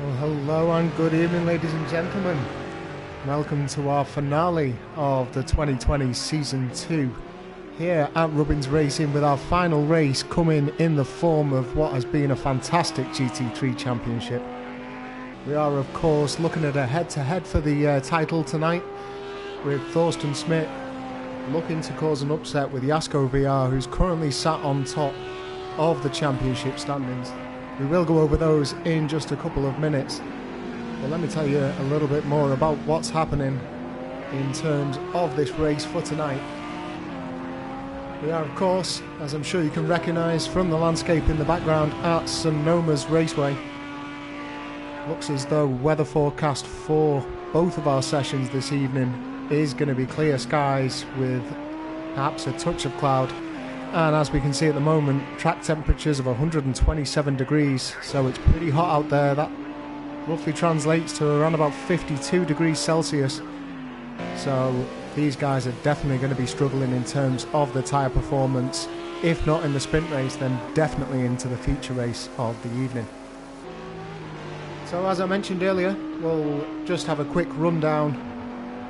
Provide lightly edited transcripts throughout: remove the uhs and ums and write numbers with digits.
Well, hello and good evening, ladies and gentlemen. Welcome to our finale of the 2020 Season 2 here at Rubbins Racing, with our final race coming in the form of what has been a fantastic GT3 championship. We are, of course, looking at a head-to-head for the title tonight, with Thorsten Schmidt looking to cause an upset with Jasko VR, who's currently sat on top of the championship standings. We will go over those in just a couple of minutes, but let me tell you a little bit more about what's happening in terms of this race for tonight. We are, of course, as I'm sure you can recognise from the landscape in the background, at Sonoma's Raceway. Looks as though weather forecast for both of our sessions this evening is going to be clear skies with perhaps a touch of cloud. And as we can see at the moment, track temperatures of 127 degrees, so it's pretty hot out there. That roughly translates to around about 52 degrees Celsius. So these guys are definitely going to be struggling in terms of the tyre performance. If not in the sprint race, then definitely into the feature race of the evening. So as I mentioned earlier, we'll just have a quick rundown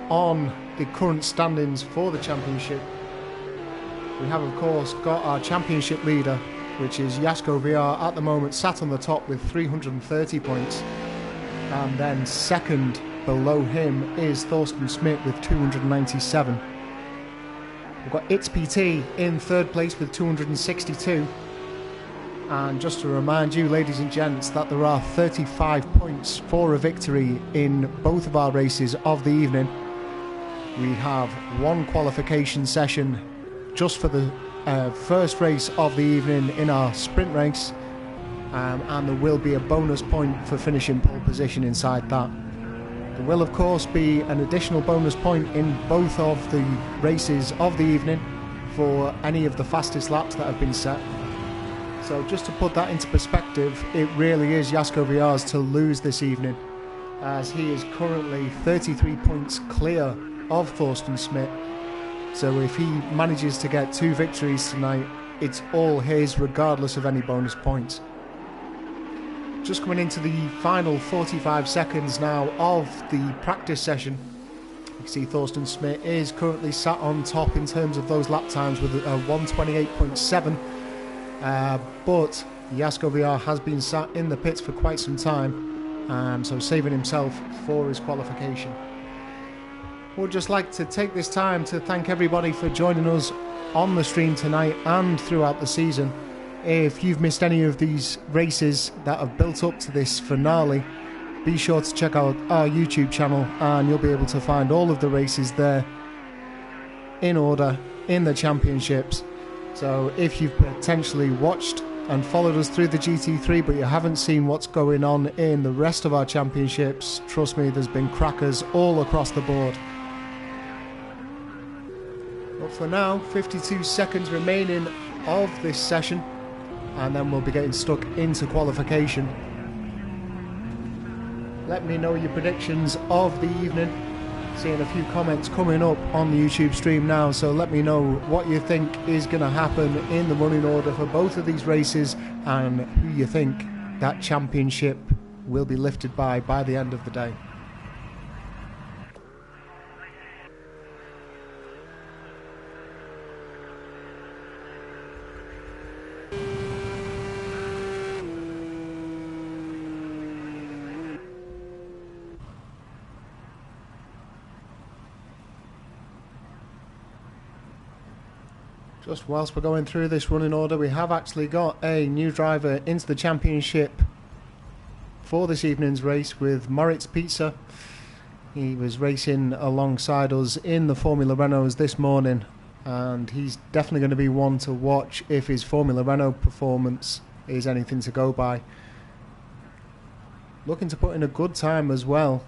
on the current standings for the championship. We have, of course, got our championship leader, which is Jasko VR, at the moment sat on the top with 330 points. And then second below him is Thorsten Schmidt with 297. We've got ItzPT in third place with 262. And just to remind you, ladies and gents, that there are 35 points for a victory in both of our races of the evening. We have one qualification session just for the first race of the evening in our sprint race, and there will be a bonus point for finishing pole position inside that. There will, of course, be an additional bonus point in both of the races of the evening for any of the fastest laps that have been set. So just to put that into perspective, it really is Jasko VR's to lose this evening, as he is currently 33 points clear of Thorsten Schmidt. So if he manages to get 2 victories tonight, it's all his, regardless of any bonus points. Just coming into the final 45 seconds now of the practice session. You can see Thorsten Schmidt is currently sat on top in terms of those lap times with a 128.7. But Jasko VR has been sat in the pits for quite some time, so saving himself for his qualification. We'd just like to take this time to thank everybody for joining us on the stream tonight and throughout the season. If you've missed any of these races that have built up to this finale, be sure to check out our YouTube channel and you'll be able to find all of the races there in order in the championships. So if you've potentially watched and followed us through the GT3 but you haven't seen what's going on in the rest of our championships, trust me, there's been crackers all across the board. But for now, 52 seconds remaining of this session, and then we'll be getting stuck into qualification. Let me know your predictions of the evening. Seeing a few comments coming up on the YouTube stream now, so let me know what you think is going to happen in the running order for both of these races and who you think that championship will be lifted by the end of the day. Just whilst we're going through this running order, we have actually got a new driver into the championship for this evening's race with Moritz Pizza. He was racing alongside us in the Formula Renaults this morning, and he's definitely going to be one to watch if his Formula Renault performance is anything to go by. Looking to put in a good time as well.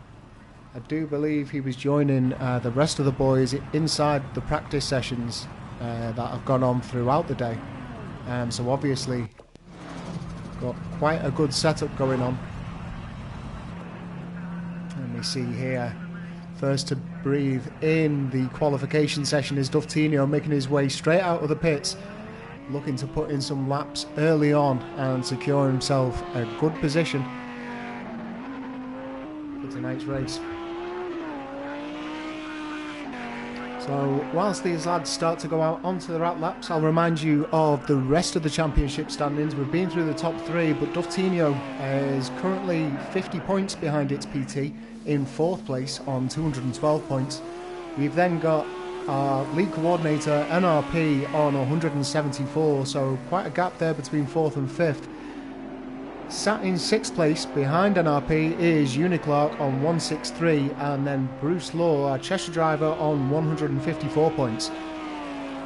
I do believe he was joining the rest of the boys inside the practice sessions that have gone on throughout the day, so obviously got quite a good setup going on. And we see here, first to breathe in the qualification session is Duftino, making his way straight out of the pits, looking to put in some laps early on and secure himself a good position. for tonight's race. So whilst these lads start to go out onto the rat laps, I'll remind you of the rest of the championship standings. We've been through the top three, but Duftino is currently 50 points behind its PT in 4th place on 212 points. We've then got our lead coordinator NRP on 174, so quite a gap there between 4th and 5th. Sat in 6th place behind NRP is Uniclark on 163, and then Bruce Law, our Cheshire driver, on 154 points.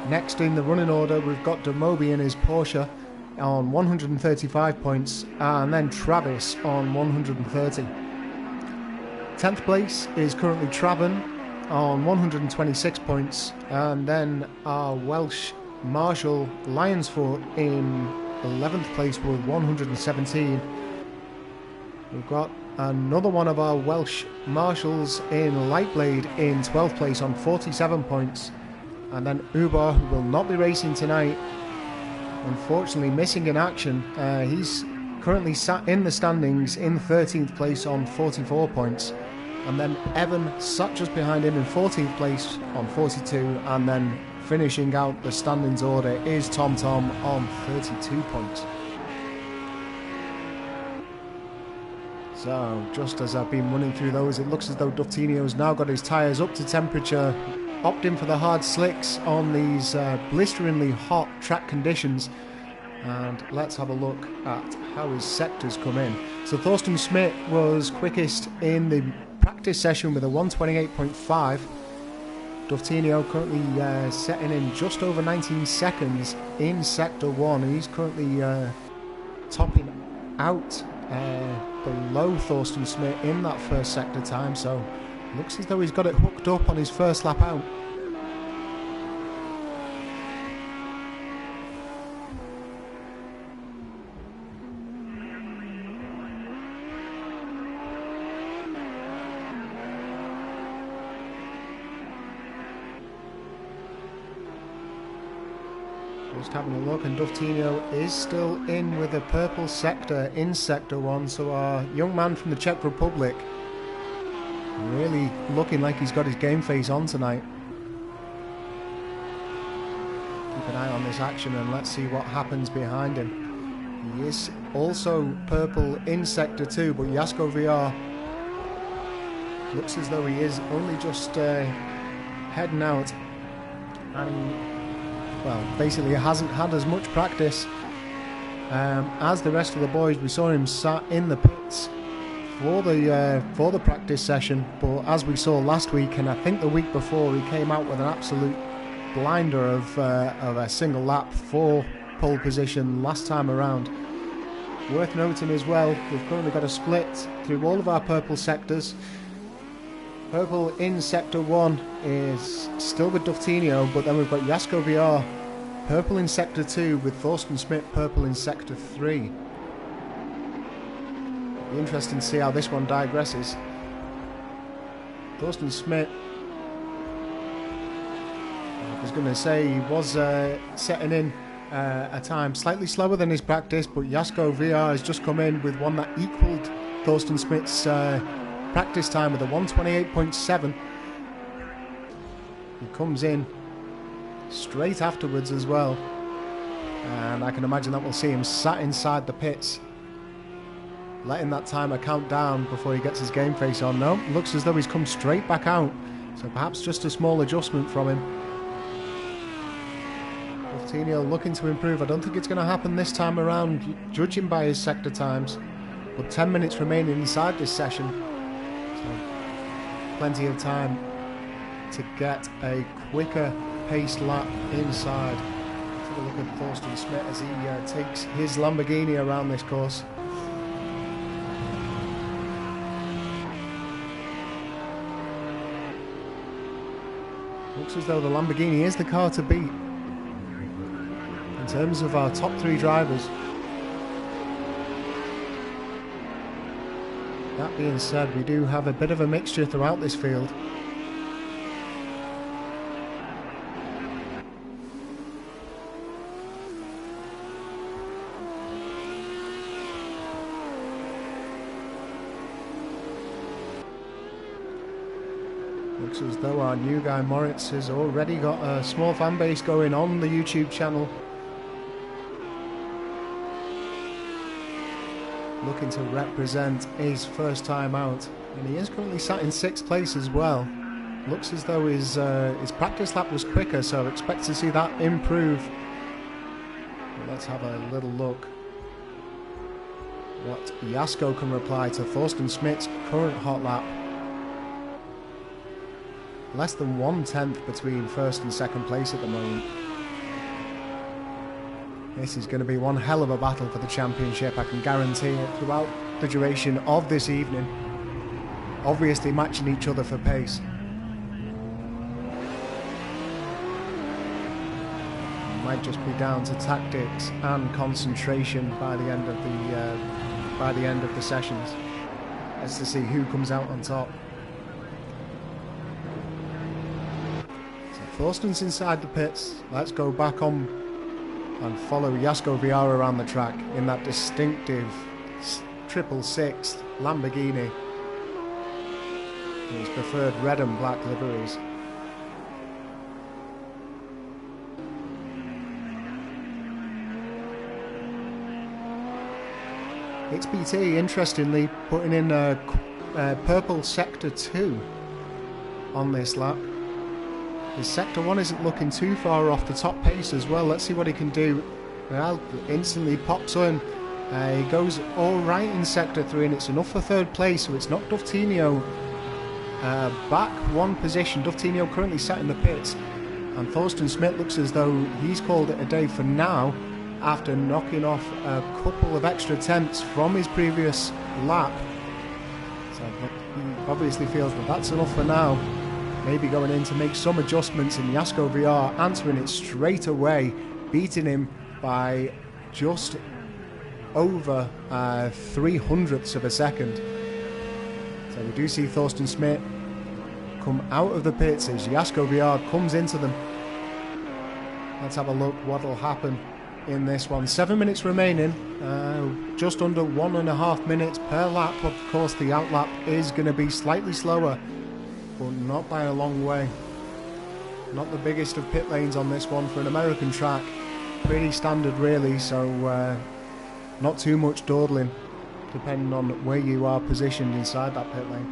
Next in the running order, we've got Demobi in his Porsche on 135 points, and then Travis on 130. 10th place is currently Traven on 126 points, and then our Welsh Marshal Lionsford in 11th place with 117. We've got another one of our Welsh Marshals in Lightblade in 12th place on 47 points, and then Uber, who will not be racing tonight, unfortunately missing in action. He's currently sat in the standings in 13th place on 44 points, and then Evan sat just behind him in 14th place on 42, and then finishing out the standings order is Tom Tom on 32 points. So just as I've been running through those, it looks as though Duftinio's now got his tyres up to temperature, opting for the hard slicks on these blisteringly hot track conditions. And let's have a look at how his sectors come in. So Thorsten Schmidt was quickest in the practice session with a 128.5. Duftinio currently setting in just over 19 seconds in Sector 1, and he's currently topping out below Thorsten Schmidt in that first sector time, so looks as though he's got it hooked up on his first lap out. Just having a look, and Duftinio is still in with a purple sector in Sector 1, so our young man from the Czech Republic really looking like he's got his game face on tonight. Keep an eye on this action and let's see what happens behind him. He is also purple in Sector 2, but Jasko VR looks as though he is only just heading out, and well, basically hasn't had as much practice as the rest of the boys. We saw him sat in the pits for the practice session, but as we saw last week, and I think the week before, he came out with an absolute blinder of a single lap for pole position last time around. Worth noting as well, we've currently got a split through all of our purple sectors. Purple in Sector 1 is still with Duftinio, but then we've got Jasko VR purple in Sector 2 with Thorsten Schmidt purple in Sector 3. It'll be interesting to see how this one digresses. Thorsten Schmidt, I was going to say, he was setting in a time slightly slower than his practice, but Jasko VR has just come in with one that equalled Thorsten Schmidt's practice time with a 128.7. He comes in straight afterwards as well, and I can imagine that we'll see him sat inside the pits letting that timer count down before he gets his game face on. No, looks as though he's come straight back out, so perhaps just a small adjustment from him. Duftinio looking to improve. I don't think it's going to happen this time around, judging by his sector times, but 10 minutes remaining inside this session. Plenty of time to get a quicker paced lap inside. Take a look at Thorsten Schmidt as he takes his Lamborghini around this course. Looks as though the Lamborghini is the car to beat in terms of our top three drivers. That being said, we do have a bit of a mixture throughout this field. Looks as though our new guy Moritz has already got a small fan base going on the YouTube channel. Looking to represent his first time out, and he is currently sat in 6th place as well. Looks as though his practice lap was quicker, so I expect to see that improve. Well, let's have a little look what Jasko can reply to Thorsten Smith's current hot lap. Less than 1/10 between 1st and 2nd place at the moment. This is going to be one hell of a battle for the championship, I can guarantee it, throughout the duration of this evening. Obviously matching each other for pace. It might just be down to tactics and concentration by the end of the sessions, as to see who comes out on top. So Thorsten's inside the pits. Let's go back on and follow Jasko VR around the track in that distinctive 666 Lamborghini. His preferred red and black liveries. XBT, interestingly, putting in a purple sector 2 on this lap. His sector 1 isn't looking too far off the top pace as well. Let's see what he can do. Well, instantly pops in. He goes all right in sector 3, and it's enough for 3rd place, so it's knocked Duftinho back 1 position. Duftinho currently sat in the pits, and Thorsten Smith looks as though he's called it a day for now, after knocking off a couple of extra tenths from his previous lap. So he obviously feels that that's enough for now. Maybe going in to make some adjustments, in Jasko VR answering it straight away, beating him by just over 300ths of a second. So we do see Thorsten Smith come out of the pits as Jasko VR comes into them. Let's have a look what'll happen in this one. 7 minutes remaining, just under 1.5 minutes per lap. Of course, the outlap is going to be slightly slower, but not by a long way. Not the biggest of pit lanes on this one for an American track. Pretty standard really, so not too much dawdling depending on where you are positioned inside that pit lane.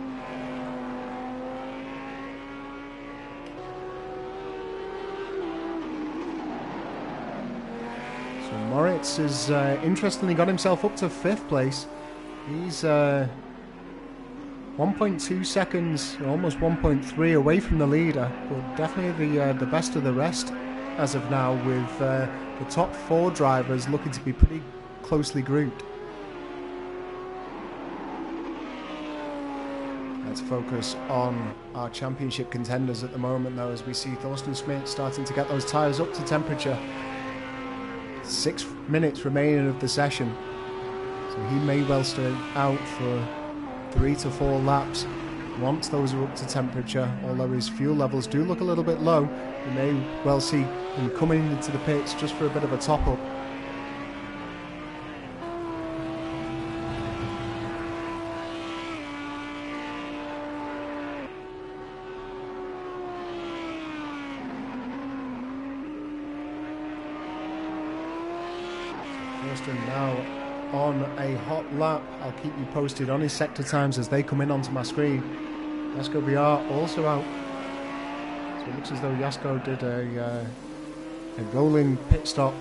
So Moritz has interestingly got himself up to 5th place. He's 1.2 seconds, almost 1.3 away from the leader, but definitely the best of the rest as of now, with the top 4 drivers looking to be pretty closely grouped. Let's focus on our championship contenders at the moment though, as we see Thorsten Smith starting to get those tyres up to temperature. 6 minutes remaining of the session, so he may well stay out for 3 to 4 laps once those are up to temperature. Although his fuel levels do look a little bit low, we may well see him coming into the pits just for a bit of a top up. Thorsten now on a hot lap. I'll keep you posted on his sector times as they come in onto my screen. Jasko VR also out. So it looks as though Jasko did a rolling pit stop,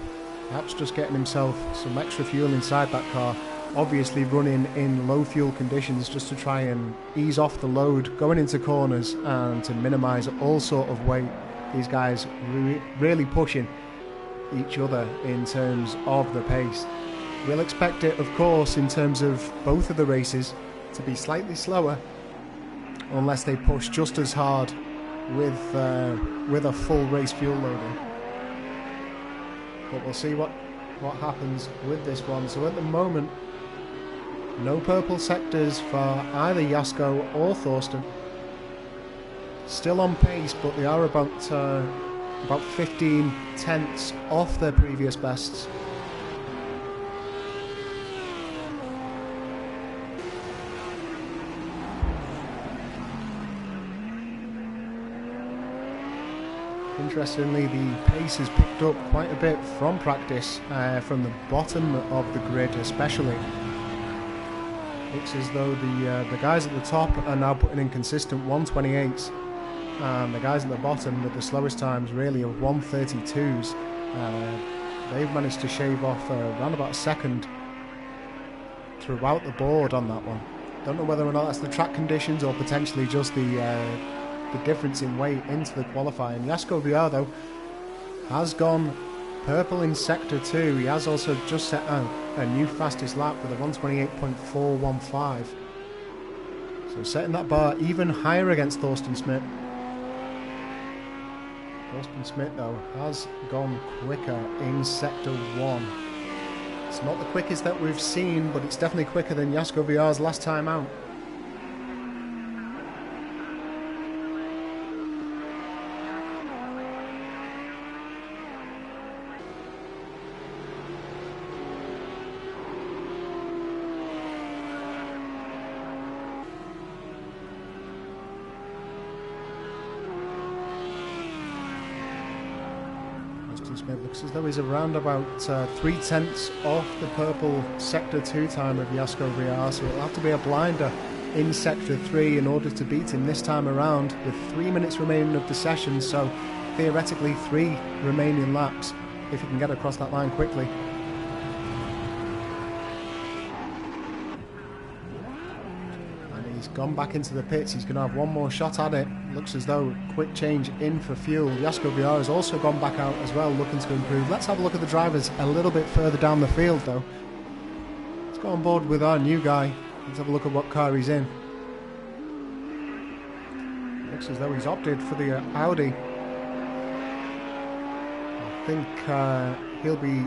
perhaps just getting himself some extra fuel inside that car. Obviously running in low fuel conditions just to try and ease off the load going into corners and to minimise all sort of weight. These guys really pushing each other in terms of the pace. We'll expect it, of course, in terms of both of the races to be slightly slower, unless they push just as hard with a full race fuel loading. But we'll see what happens with this one. So at the moment, no purple sectors for either Jasko or Thorsten. Still on pace, but they are about 15 tenths off their previous bests. Interestingly, the pace has picked up quite a bit from practice, from the bottom of the grid especially. Looks as though the guys at the top are now putting in consistent 128s, and the guys at the bottom with the slowest times really of 132s. They've managed to shave off around about a second throughout the board on that one. Don't know whether or not that's the track conditions or potentially just the difference in weight into the qualifying. Jasko VR though has gone purple in sector 2. He has also just set out a new fastest lap with a 128.415. So setting that bar even higher against Thorsten Schmidt. Thorsten Schmidt though has gone quicker in sector 1. It's not the quickest that we've seen, but it's definitely quicker than Jasko VR's last time out. Smith looks as though he's around about 3/10 off the purple sector 2 time of Jasko VR, so it'll have to be a blinder in sector 3 in order to beat him this time around, with 3 minutes remaining of the session, so theoretically 3 remaining laps if he can get across that line quickly. He's gone back into the pits. He's going to have one more shot at it. Looks as though quick change in for fuel. Jasko VR has also gone back out as well, looking to improve. Let's have a look at the drivers a little bit further down the field though. Let's go on board with our new guy. Let's have a look at what car he's in. Looks as though he's opted for the Audi. I think he'll be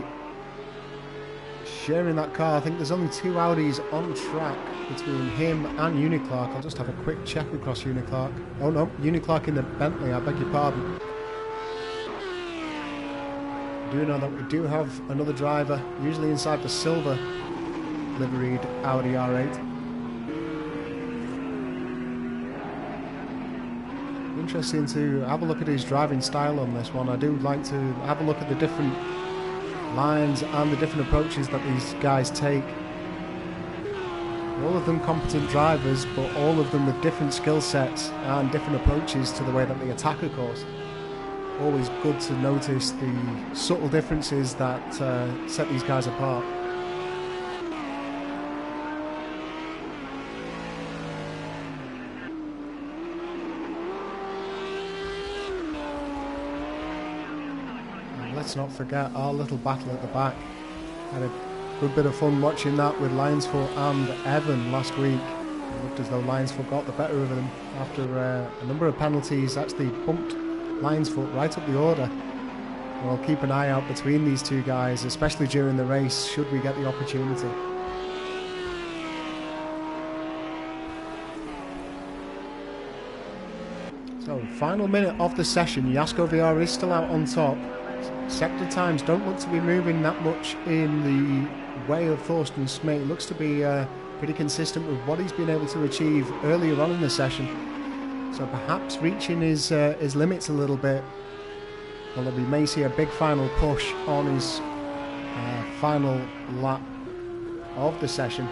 sharing that car. I think there's only 2 Audis on track between him and Uniclark. I'll just have a quick check across Uniclark. Oh no, Uniclark in the Bentley, I beg your pardon. I do know that we do have another driver, usually inside the silver liveried Audi R8. Interesting to have a look at his driving style on this one. I do like to have a look at the different lines and the different approaches that these guys take. All of them competent drivers, but all of them with different skill sets and different approaches to the way that they attack a course. Always good to notice the subtle differences that set these guys apart. And let's not forget our little battle at the back. Had a good bit of fun watching that with Lionsfoot and Evan last week. It looked as though Lionsfoot got the better of them after a number of penalties. Actually bumped Lionsfoot right up the order. We'll keep an eye out between these two guys, especially during the race, should we get the opportunity. So, final minute of the session. Jasko VR is still out on top. Sector times don't look to be moving that much in the way of Thorsten Schmidt. It looks to be pretty consistent with what he's been able to achieve earlier on in the session. So perhaps reaching his limits a little bit. Although we may see a big final push on his final lap of the session.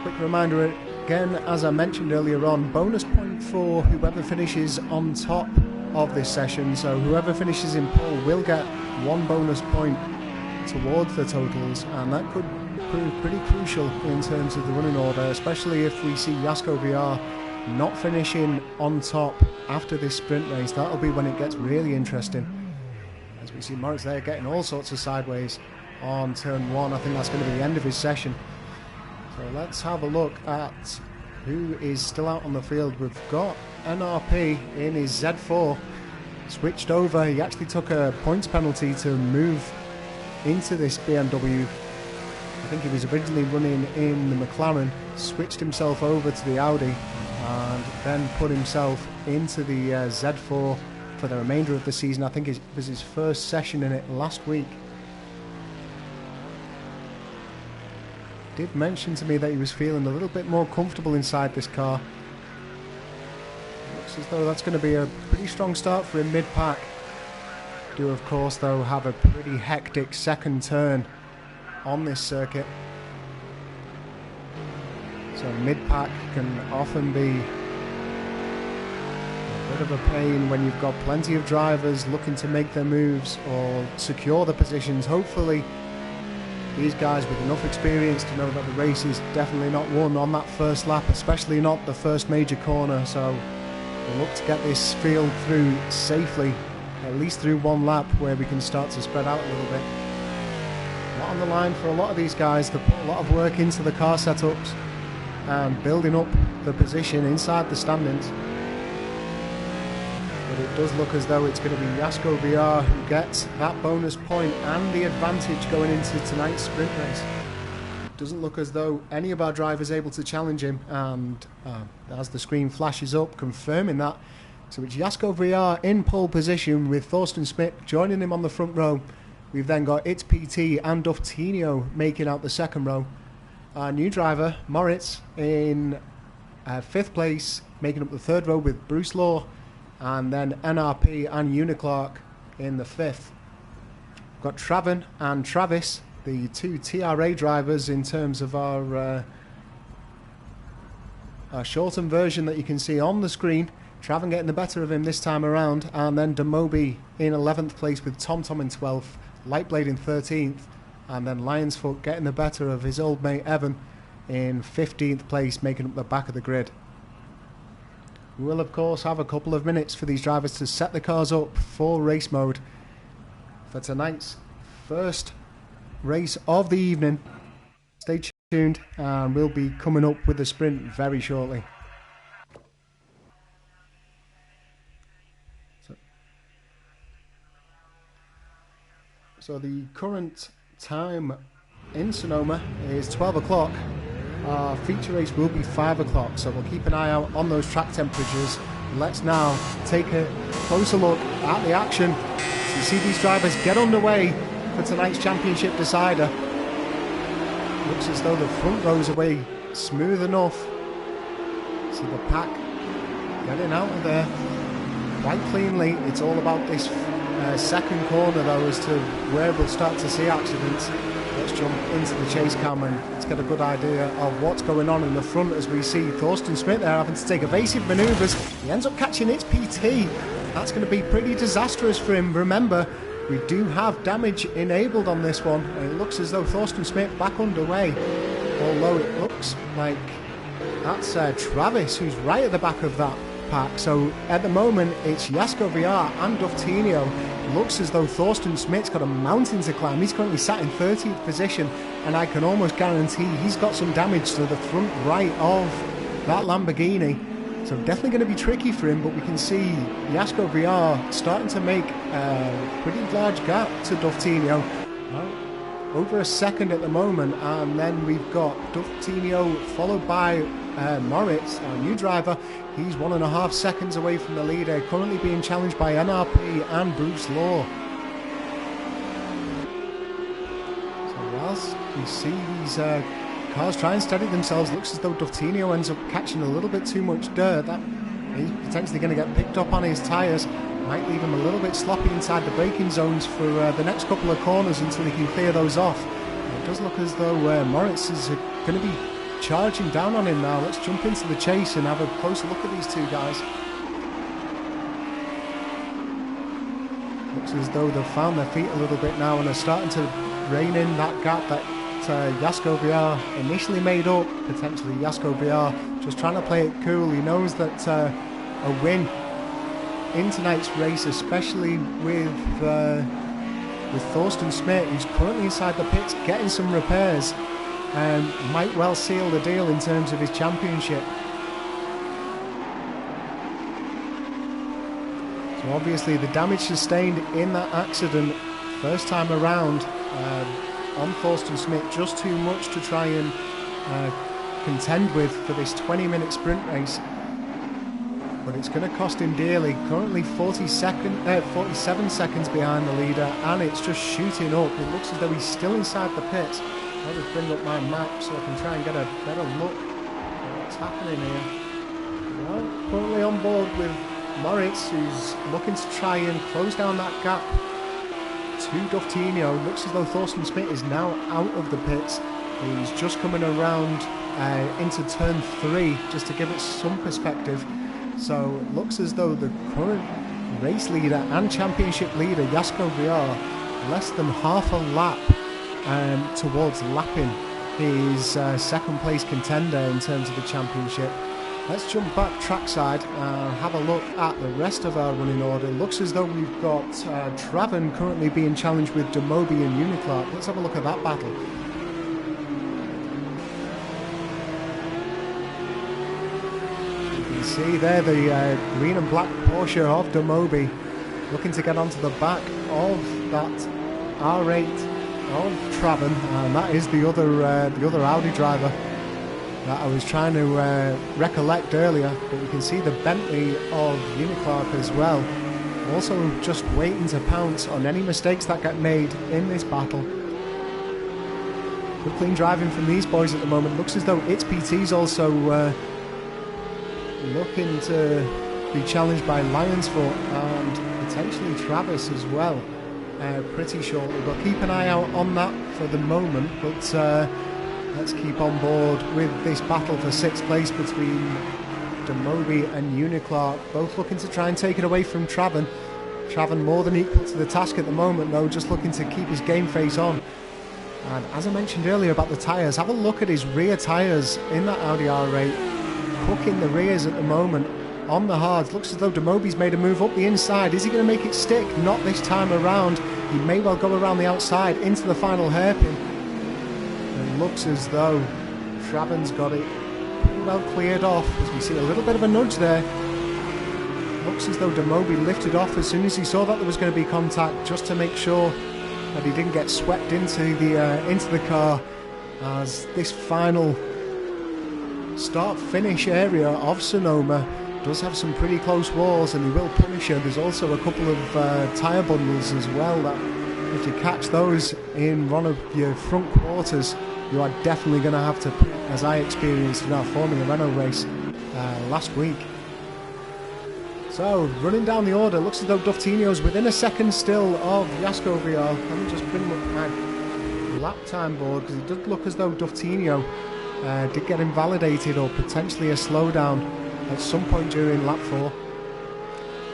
Quick reminder again, as I mentioned earlier on, bonus point for whoever finishes on top of this session. So whoever finishes in pole will get 1 bonus point towards the totals, and that could prove pretty crucial in terms of the running order, especially if we see Jasko VR not finishing on top after this sprint race. That'll be when it gets really interesting, as we see Moritz there getting all sorts of sideways on turn 1. I think that's going to be the end of his session. So let's have a look at who is still out on the field. We've got NRP in his Z4 switched over. He actually took a points penalty to move into this BMW. I think he was originally running in the McLaren, switched himself over to the Audi, and then put himself into the Z4 for the remainder of the season. I think it was his first session in it last week. Did mention to me that he was feeling a little bit more comfortable inside this car. Looks as though that's going to be a pretty strong start for him mid-pack. Do of course though have a pretty hectic second turn on this circuit. So mid-pack can often be a bit of a pain when you've got plenty of drivers looking to make their moves or secure the positions. Hopefully these guys with enough experience to know that the race is definitely not won on that first lap, especially not the first major corner. So we'll look to get this field through safely, at least through one lap where we can start to spread out a little bit. A lot on the line for a lot of these guys. They put a lot of work into the car setups and building up the position inside the standings. But it does look as though it's going to be Jasko VR who gets that bonus point and the advantage going into tonight's sprint race. Doesn't look as though any of our drivers are able to challenge him, and as the screen flashes up confirming that, so it's Jasko VR in pole position with Thorsten Smith joining him on the front row. We've then got It's PT and Duftinho making out the second row. Our new driver, Moritz, in 5th place, making up the third row with Bruce Law, and then NRP and Uniclark in the 5th. We've got Traven and Travis, the two TRA drivers in terms of our shortened version that you can see on the screen. Traven getting the better of him this time around, and then Demobi in 11th place with TomTom in 12th, Lightblade in 13th, and then Lionsfoot getting the better of his old mate Evan in 15th place, making up the back of the grid. We will of course have a couple of minutes for these drivers to set the cars up for race mode for tonight's first race of the evening. Stay tuned and we'll be coming up with the sprint very shortly. So the current time in Sonoma is 12 o'clock. Our feature race will be 5 o'clock, so we'll keep an eye out on those track temperatures. Let's now take a closer look at the action. So you see these drivers get underway for tonight's championship decider. Looks as though the front row's away smooth enough. See the pack getting out of there quite cleanly. It's all about this second corner though as to where we'll start to see accidents. Let's jump into the chase cam and let's get a good idea of what's going on in the front as we see Thorsten Smith there having to take evasive manoeuvres. He ends up catching It's PT. That's going to be pretty disastrous for him. Remember, we do have damage enabled on this one, and it looks as though Thorsten Smith back underway, although it looks like that's Travis who's right at the back of that pack. So at the moment it's Jasko VR and Duftinho. Looks as though Thorsten Smith's got a mountain to climb. He's currently sat in 30th position, and I can almost guarantee he's got some damage to the front right of that Lamborghini. So definitely going to be tricky for him, but we can see Jasko VR starting to make a pretty large gap to Duftinho. Over a second at the moment, and then we've got Duftinho followed by Moritz, our new driver. He's 1.5 seconds away from the leader, currently being challenged by NRP and Bruce Law. So whilst we see these cars try and steady themselves, looks as though Duftinho ends up catching a little bit too much dirt. That he's potentially going to get picked up on his tyres. Might leave him a little bit sloppy inside the braking zones for the next couple of corners until he can clear those off. It does look as though Moritz is going to be charging down on him now. Let's jump into the chase and have a closer look at these two guys. Looks as though they've found their feet a little bit now and are starting to rein in that gap that Jasko VR initially made up. Potentially Jasko VR just trying to play it cool. He knows that a win in tonight's race, especially with Thorsten Smith, who's currently inside the pits getting some repairs, might well seal the deal in terms of his championship. So obviously the damage sustained in that accident first time around on Thorsten Smith, just too much to try and contend with for this 20-minute sprint race. But it's going to cost him dearly. Currently 47 seconds behind the leader, and it's just shooting up. It looks as though he's still inside the pits. I'll just bring up my map so I can try and get a better look at what's happening here. Well, currently on board with Moritz, who's looking to try and close down that gap to Duftinho. Looks as though Thorsten Schmidt is now out of the pits. He's just coming around into turn 3, just to give it some perspective. So it looks as though the current race leader and championship leader, Jasko Villar, less than half a lap towards lapping his second place contender in terms of the championship. Let's jump back trackside and have a look at the rest of our running order. Looks as though we've got Traven currently being challenged with Demobi and Uniclark. Let's have a look at that battle. See there the green and black Porsche of Demobi looking to get onto the back of that R8 of Traven, and that is the other Audi driver that I was trying to recollect earlier. But you can see the Bentley of Uniclark as well, also just waiting to pounce on any mistakes that get made in this battle. Good clean driving from these boys at the moment. Looks as though It's PT's also looking to be challenged by Lionsfoot and potentially Travis as well pretty shortly, but keep an eye out on that for the moment. But let's keep on board with this battle for 6th place between Demobi and Uniclark, both looking to try and take it away from Traven. Traven more than equal to the task at the moment though, just looking to keep his game face on. And as I mentioned earlier about the tyres, have a look at his rear tyres in that Audi R8. Cooking the rears at the moment on the hards. Looks as though Demobi's made a move up the inside. Is he going to make it stick? Not this time around. He may well go around the outside into the final hairpin. It looks as though Traven's got it pretty well cleared off, as we see a little bit of a nudge there. Looks as though Demobi lifted off as soon as he saw that there was going to be contact, just to make sure that he didn't get swept into the car, as this final start-finish area of Sonoma does have some pretty close walls, and he will punish her. There's also a couple of tyre bundles as well that if you catch those in one of your front quarters, you are definitely going to have to pit, as I experienced in our Formula Renault race last week. So running down the order, looks as though Duftinho's within a second still of Jasko Villar. Let me just bring up my lap time board, because it does look as though Duftinho did get invalidated, or potentially a slowdown at some point during lap 4.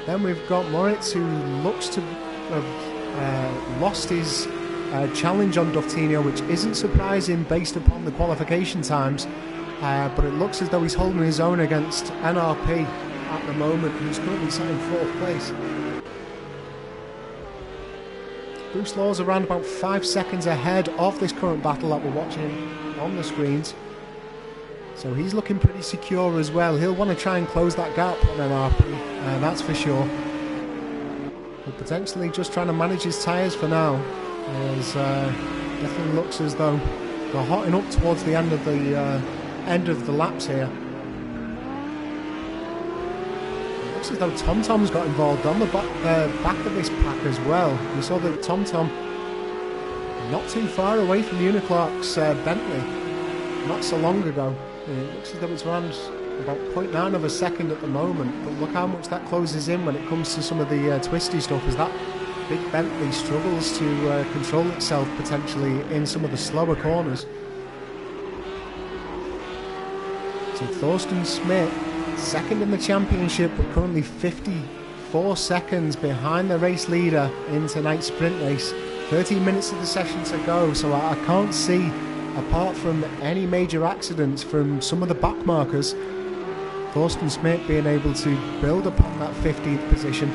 Then we've got Moritz, who looks to have lost his challenge on Duftinho, which isn't surprising based upon the qualification times, but it looks as though he's holding his own against NRP at the moment, who's currently sat in 4th place. Bruce Law's around about 5 seconds ahead of this current battle that we're watching on the screens. So he's looking pretty secure as well. He'll want to try and close that gap on NRP, that's for sure. But potentially just trying to manage his tyres for now, as definitely looks as though they're hotting up towards the end of the laps here. It looks as though TomTom's got involved on the back of this pack as well. We saw that TomTom not too far away from Uniclark's Bentley not so long ago. It looks as though it's around about 0.9 of a second at the moment, but look how much that closes in when it comes to some of the twisty stuff, as that big Bentley struggles to control itself potentially in some of the slower corners. So Thorsten Schmidt, second in the championship, but currently 54 seconds behind the race leader in tonight's sprint race. 13 minutes of the session to go, so I can't see, apart from any major accidents from some of the back markers, Thorsten Schmidt being able to build upon that 15th position.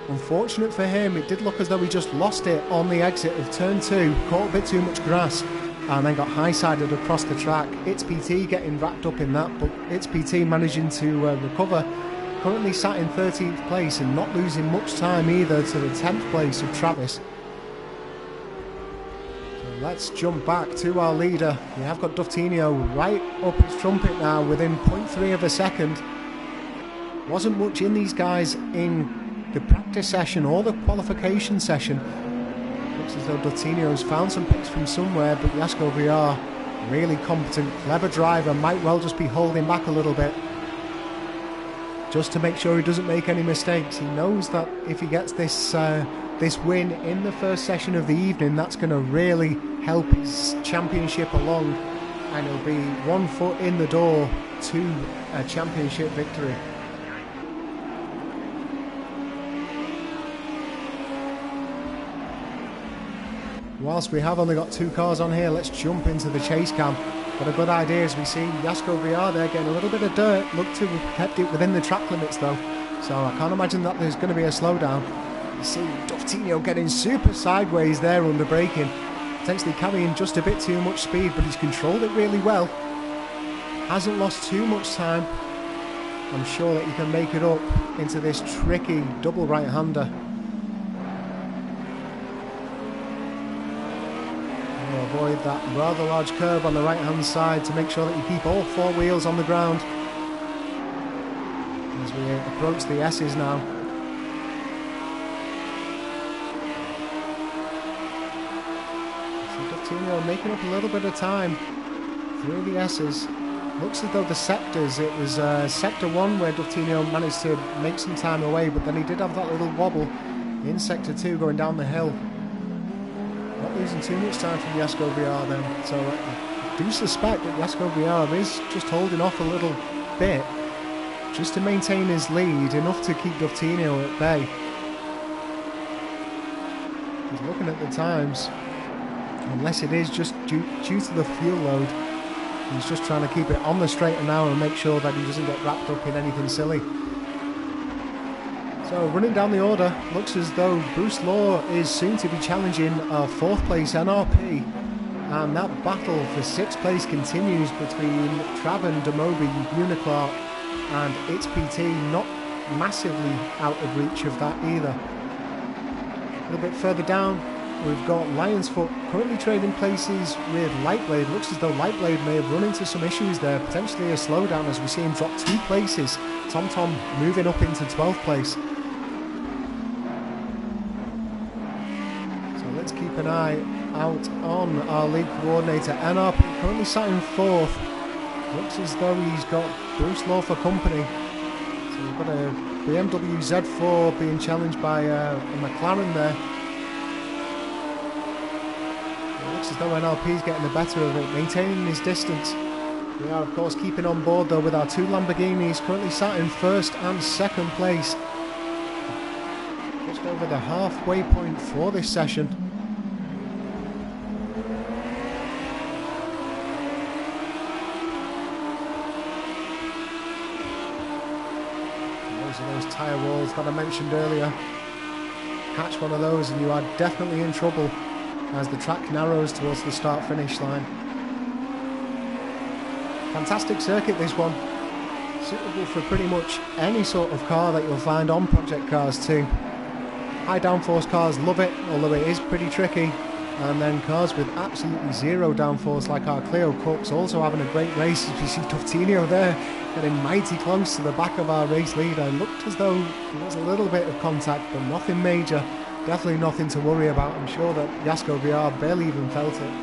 Unfortunate for him, it did look as though he just lost it on the exit of turn 2, caught a bit too much grass, and then got high-sided across the track. It's PT getting wrapped up in that, but It's PT managing to recover. Currently sat in 13th place and not losing much time either to the 10th place of Travis. Let's jump back to our leader. We have got Duftinho right up his trumpet now, within 0.3 of a second. Wasn't much in these guys in the practice session or the qualification session. Looks as though Duftinho's found some picks from somewhere, but Jasko Villar, really competent, clever driver, might well just be holding back a little bit. just to make sure he doesn't make any mistakes. He knows that if he gets this this win in the first session of the evening, that's going to really help his championship along, and he'll be 1 foot in the door to a championship victory. Whilst we have only got 2 cars on here, let's jump into the chase cam. Got a good idea as we see Jasko VR there getting a little bit of dirt. Look to have kept it within the track limits though, so I can't imagine that there's going to be a slowdown. You see Duftinho getting super sideways there under braking, potentially carrying just a bit too much speed, but he's controlled it really well. Hasn't lost too much time. I'm sure that he can make it up into this tricky double right-hander. Avoid that rather large curb on the right hand side to make sure that you keep all 4 wheels on the ground as we approach the S's now. So Duftinho making up a little bit of time through the S's. Looks as though the sectors, it was sector 1 where Duftinho managed to make some time away, but then he did have that little wobble in sector 2 going down the hill. Not losing too much time from Jasko VR then, so I do suspect that Jasko VR is just holding off a little bit just to maintain his lead, enough to keep Duftinho at bay. He's looking at the times, unless it is just due to the fuel load. He's just trying to keep it on the straight and narrow and make sure that he doesn't get wrapped up in anything silly. So running down the order, looks as though Bruce Law is soon to be challenging our 4th place NRP, and that battle for 6th place continues between Traven, Demobi, Uniclark and It's PT, not massively out of reach of that either. A little bit further down, we've got Lionsfoot currently trading places with Lightblade. Looks as though Lightblade may have run into some issues there, potentially a slowdown as we see him drop 2 places. TomTom moving up into 12th place. Let's keep an eye out on our league coordinator. NRP currently sat in 4th. Looks as though he's got Bruce Law for company. So we've got a BMW Z4 being challenged by a McLaren there. It looks as though NRP is getting the better of it, maintaining his distance. We are of course keeping on board though with our 2 Lamborghinis, currently sat in 1st and 2nd place. Just over the halfway point for this session. Those tyre walls that I mentioned earlier. Catch one of those and you are definitely in trouble as the track narrows towards the start finish line. Fantastic circuit this one, suitable for pretty much any sort of car that you'll find on project cars too. High downforce cars love it, although it is pretty tricky, and then cars with absolutely 0 downforce like our Clio Cups also having a great race. As we see Duftinho there getting mighty close to the back of our race leader. Looked as though there was a little bit of contact, but nothing major, definitely nothing to worry about. I'm sure that Jasko VR barely even felt it.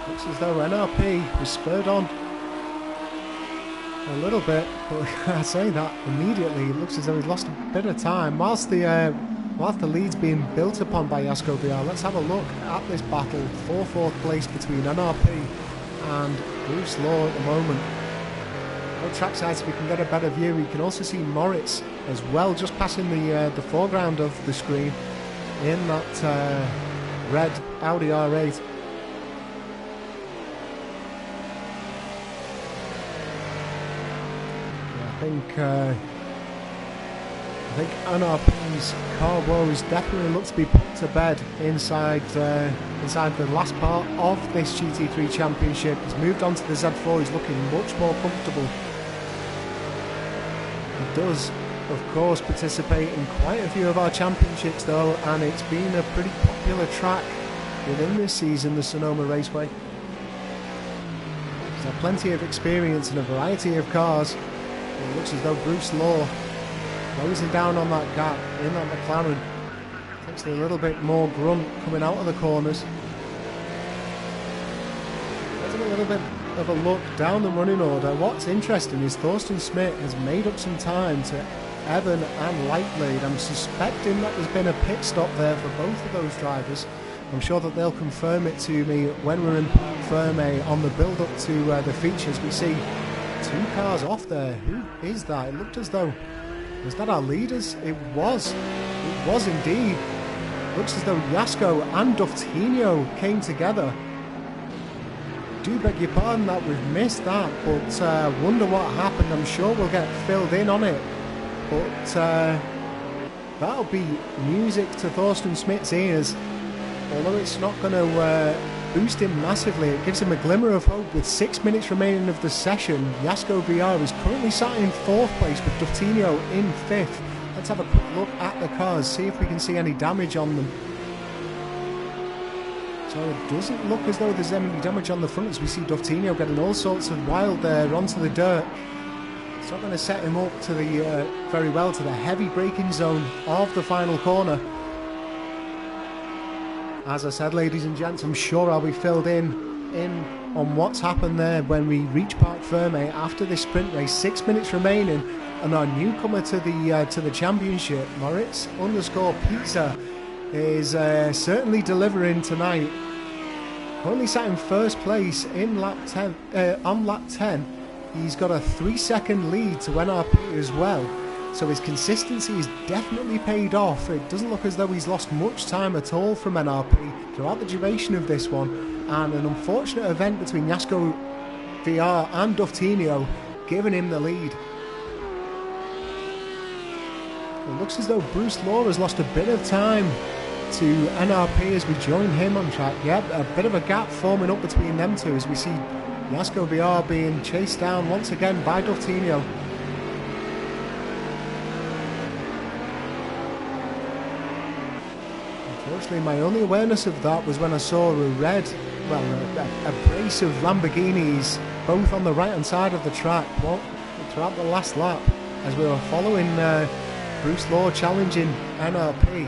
Looks as though NRP was spurred on a little bit, but I say that immediately, it looks as though he's lost a bit of time. Whilst the lead's being built upon by Jasko VR, let's have a look at this battle for 4th place between NRP and Bruce Law at the moment. On trackside so we can get a better view. We can also see Moritz as well, just passing the foreground of the screen in that red Audi R8. I think NRP's car woes definitely look to be put to bed inside the last part of this GT3 championship. He's moved on to the Z4, he's looking much more comfortable. He does, of course, participate in quite a few of our championships though, and it's been a pretty popular track within this season, the Sonoma Raceway. He's had plenty of experience in a variety of cars. It looks as though Bruce Law closing down on that gap in that McLaren. Potentially a little bit more grunt coming out of the corners. Getting a little bit of a look down the running order, what's interesting is Thorsten Schmidt has made up some time to Evan and Lightblade. I'm suspecting that there's been a pit stop there for both of those drivers. I'm sure that they'll confirm it to me when we're in Parc Ferme on the build-up to the features. We see 2 cars off there. Who is that? It looked as though... Was that our leaders? It was. It was indeed. Looks as though Jasko and Duftinho came together. Do beg your pardon that we've missed that, but wonder what happened. I'm sure we'll get filled in on it. But that'll be music to Thorsten Schmidt's ears. Although it's not going to boost him massively, it gives him a glimmer of hope. With 6 minutes remaining of the session, Jasko VR is currently sat in 4th place with Duftinho in 5th. Let's have a quick look at the cars, see if we can see any damage on them. So it doesn't look as though there's any damage on the front, as we see Duftinho getting all sorts of wild there onto the dirt. It's not going to set him up to the very well to the heavy braking zone of the final corner. As I said, ladies and gents, I'm sure I'll be filled in on what's happened there when we reach Parc Ferme after this sprint race. 6 minutes remaining, and our newcomer to the championship, Moritz_Pizza, is certainly delivering tonight. Currently sat in 1st place in lap 10. On lap 10, he's got a 3-second lead to NRP as well. So his consistency is definitely paid off. It doesn't look as though he's lost much time at all from NRP throughout the duration of this one. And an unfortunate event between Jasko VR and Duftinho giving him the lead. It looks as though Bruce Law has lost a bit of time to NRP as we join him on track. Yep, a bit of a gap forming up between them two as we see Jasko VR being chased down once again by Duftinho. Unfortunately, my only awareness of that was when I saw a brace of Lamborghinis, both on the right-hand side of the track, throughout the last lap, as we were following Bruce Law challenging NRP.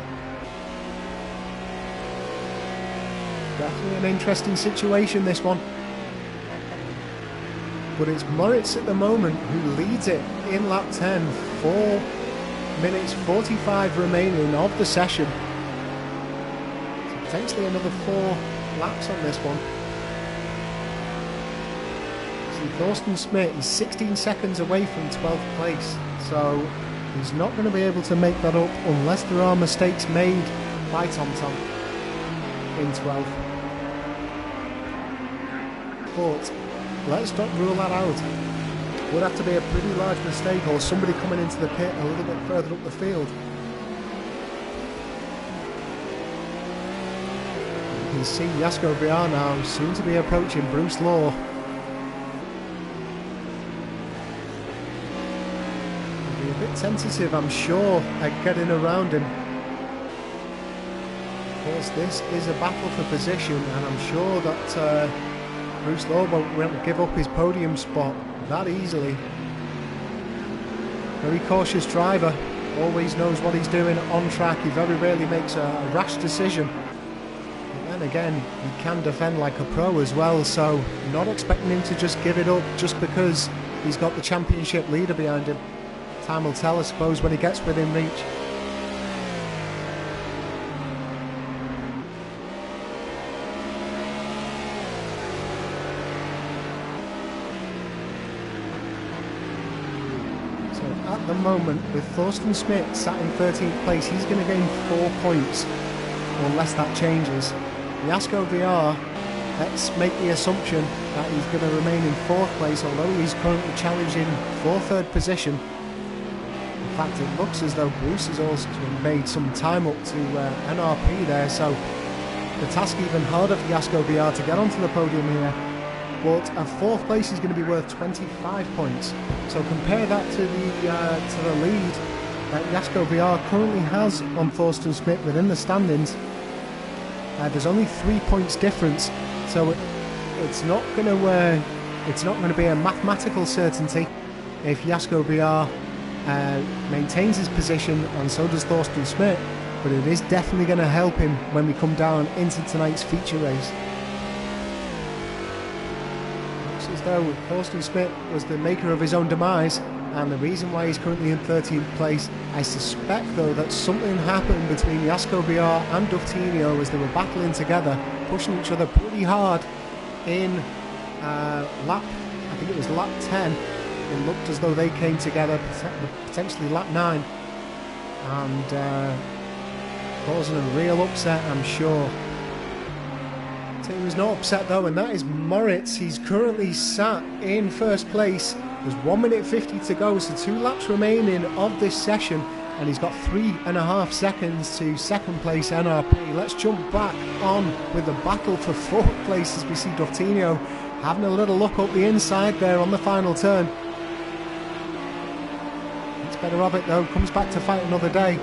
Definitely an interesting situation, this one. But it's Moritz at the moment who leads it in lap 10. 4 minutes 45 remaining of the session. Potentially another 4 laps on this one. See, Thorsten Schmidt is 16 seconds away from 12th place, so he's not going to be able to make that up unless there are mistakes made by TomTom in 12th. But let's not rule that out. Would have to be a pretty large mistake or somebody coming into the pit a little bit further up the field. You can see Jasko VR now soon to be approaching Bruce Law. He'll be a bit tentative, I'm sure, at getting around him. Of course, this is a battle for position, and I'm sure that Bruce Law won't give up his podium spot that easily. Very cautious driver, always knows what he's doing on track. He very rarely makes a rash decision. But then again, he can defend like a pro as well, so not expecting him to just give it up just because he's got the championship leader behind him. Time will tell, I suppose, when he gets within reach. At the moment, with Thorsten Schmidt sat in 13th place, he's going to gain 4 points unless that changes. Jasko VR, let's make the assumption that he's going to remain in 4th place, although he's currently challenging for 3rd position. In fact, it looks as though Bruce has also made some time up to NRP there, so the task even harder for Jasko VR to get onto the podium here. But a 4th place is going to be worth 25 points. So compare that to the lead that Jasko VR currently has on Thorsten Schmidt within the standings. There's only 3 points difference, so it's not going to be a mathematical certainty if Jasko VR maintains his position, and so does Thorsten Schmidt. But it is definitely going to help him when we come down into tonight's feature race. as though Thorsten Schmidt was the maker of his own demise, and the reason why he's currently in 13th place. I suspect, though, that something happened between Jasko Biar and Duftinho as they were battling together, pushing each other pretty hard in lap, I think it was lap 10. It looked as though they came together, potentially lap 9, and causing a real upset, I'm sure. He was not upset though, and that is Moritz. He's currently sat in first place. There's 1 minute 50 to go, so 2 laps remaining of this session, and he's got 3.5 seconds to second place NRP. Let's jump back on with the battle for fourth place as we see Duftinho having a little look up the inside there on the final turn. It's better of it though, comes back to fight another day,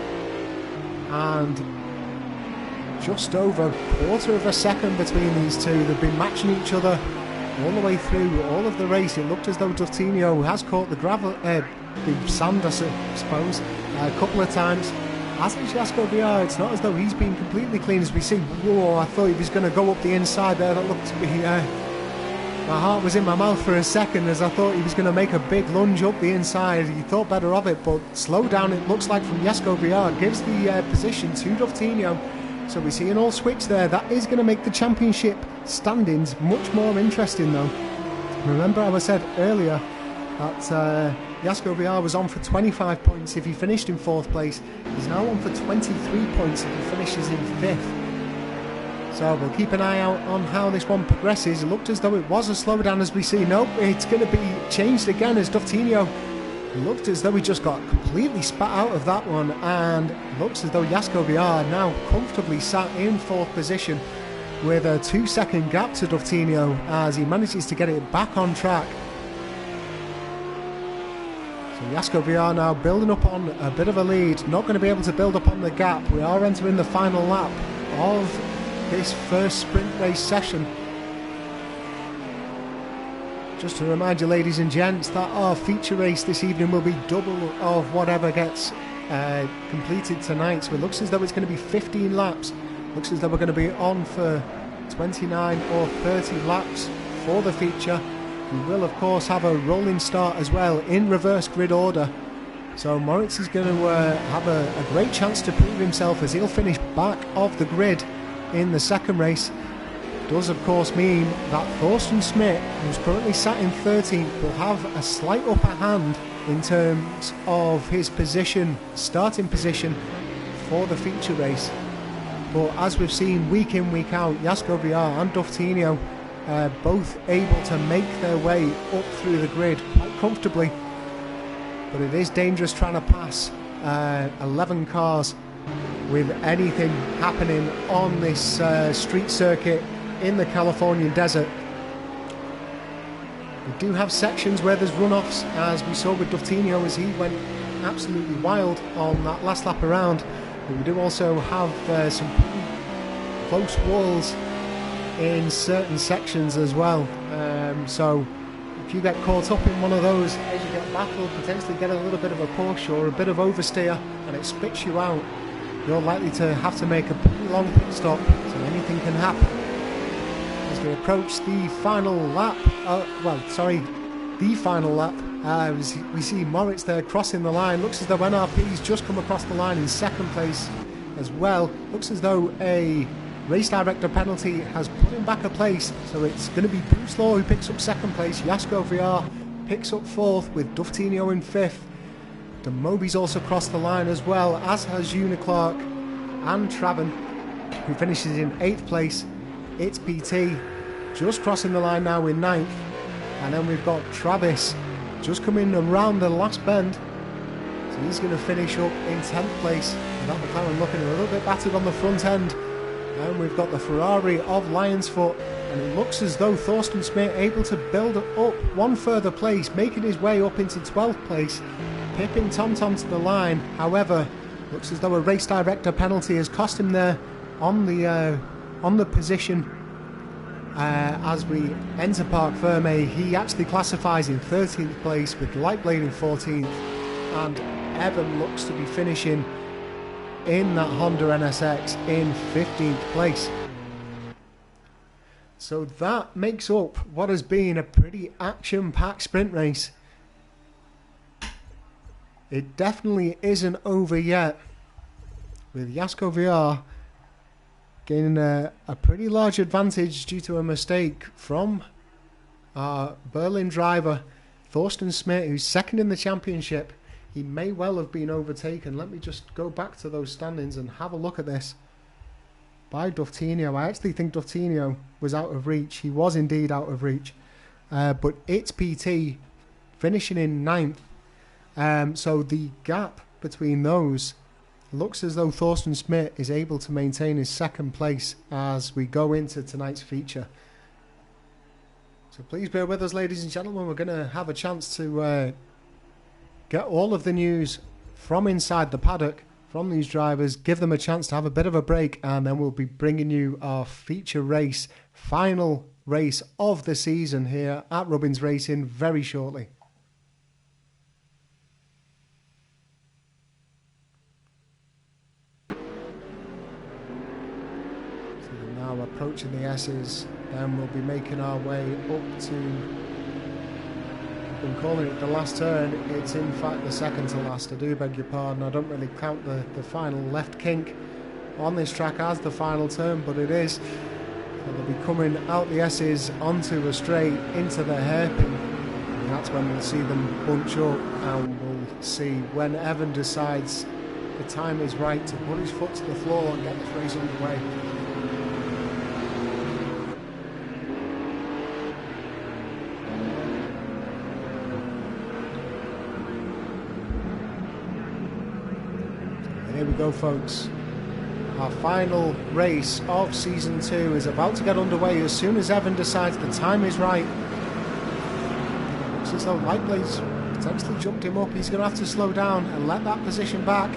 and just over a quarter of a second between these two. They've been matching each other all the way through all of the race. It looked as though Duftinho has caught the gravel, the sand, I suppose, a couple of times. As is Jasko Biar, it's not as though he's been completely clean as we see. Whoa, I thought he was going to go up the inside there. That looked to be... my heart was in my mouth for a second as I thought he was going to make a big lunge up the inside. He thought better of it, but slow down, it looks like, from Jasko Biar. Gives the position to Duftinho. So we see an all switch there. That is going to make the championship standings much more interesting though. Remember how I said earlier that Jasko Biar was on for 25 points if he finished in 4th place. He's now on for 23 points if he finishes in 5th. So we'll keep an eye out on how this one progresses. It looked as though it was a slowdown as we see. Nope, it's going to be changed again as Duftinho looked as though he just got completely spat out of that one, and looks as though Jasko Biar now comfortably sat in 4th position with a 2-second gap to Duftinho as he manages to get it back on track. So Jasko Biar now building up on a bit of a lead, not going to be able to build up on the gap. We are entering the final lap of this first sprint race session. Just to remind you, ladies and gents, that our feature race this evening will be double of whatever gets completed tonight. So it looks as though it's going to be 15 laps. Looks as though we're going to be on for 29 or 30 laps for the feature. We will, of course, have a rolling start as well in reverse grid order. So Moritz is going to have a great chance to prove himself as he'll finish back of the grid in the second race. Does of course mean that Thorsten Schmidt, who's currently sat in 13th, will have a slight upper hand in terms of his position, starting position for the feature race. But as we've seen week in, week out, Jasko Biar and Duftinho both able to make their way up through the grid quite comfortably. But it is dangerous trying to pass 11 cars with anything happening on this street circuit in the Californian desert. We do have sections where there's runoffs, as we saw with Duftinho as he went absolutely wild on that last lap around. But we do also have some pretty close walls in certain sections as well. So if you get caught up in one of those as you get battled, potentially get a little bit of a push or a bit of oversteer and it spits you out, you're likely to have to make a pretty long pit stop, so anything can happen. As we approach the final lap, the final lap, we see Moritz there crossing the line. Looks as though NRP's just come across the line in second place as well. Looks as though a race director penalty has put him back a place, so it's going to be Bruce Law who picks up second place. Jasko Biar picks up 4th with Duftinho in 5th. Demobi's also crossed the line as well, as has Una Clark and Traven, who finishes in 8th place. It's PT just crossing the line now in 9th, and then we've got Travis just coming around the last bend, so he's going to finish up in 10th place. And that McLaren looking a little bit battered on the front end, and we've got the Ferrari of Lionsfoot, and it looks as though Thorsten Schmidt able to build up one further place, making his way up into 12th place, pipping TomTom to the line. However, looks as though a race director penalty has cost him there on the position. As we enter Parc Ferme, he actually classifies in 13th place with Lightblade in 14th, and Evan looks to be finishing in that Honda NSX in 15th place. So that makes up what has been a pretty action-packed sprint race. It definitely isn't over yet, with Jasko VR gaining a pretty large advantage due to a mistake from our Berlin driver Thorsten Schmidt, who's second in the championship. He may well have been overtaken. Let me just go back to those standings and have a look at this. By Duftinho. I actually think Duftinho was out of reach. He was indeed out of reach. But it's PT finishing in 9th. So the gap between those looks as though Thorsten Schmidt is able to maintain his second place as we go into tonight's feature. So please bear with us, ladies and gentlemen. We're going to have a chance to get all of the news from inside the paddock from these drivers, give them a chance to have a bit of a break, and then we'll be bringing you our feature race, final race of the season here at Rubbins Racing very shortly. So we're now approaching the S's, and we'll be making our way up to, I've been calling it the last turn. It's in fact the second to last. I do beg your pardon. I don't really count the final left kink on this track as the final turn, but it is. So they'll be coming out the S's onto a straight into the hairpin, and that's when we'll see them bunch up, and we'll see when Evan decides the time is right to put his foot to the floor and get this race underway. Here we go, folks. Our final race of Season 2 is about to get underway as soon as Evan decides the time is right. Looks as though Lightblade's potentially jumped him up. He's going to have to slow down and let that position back.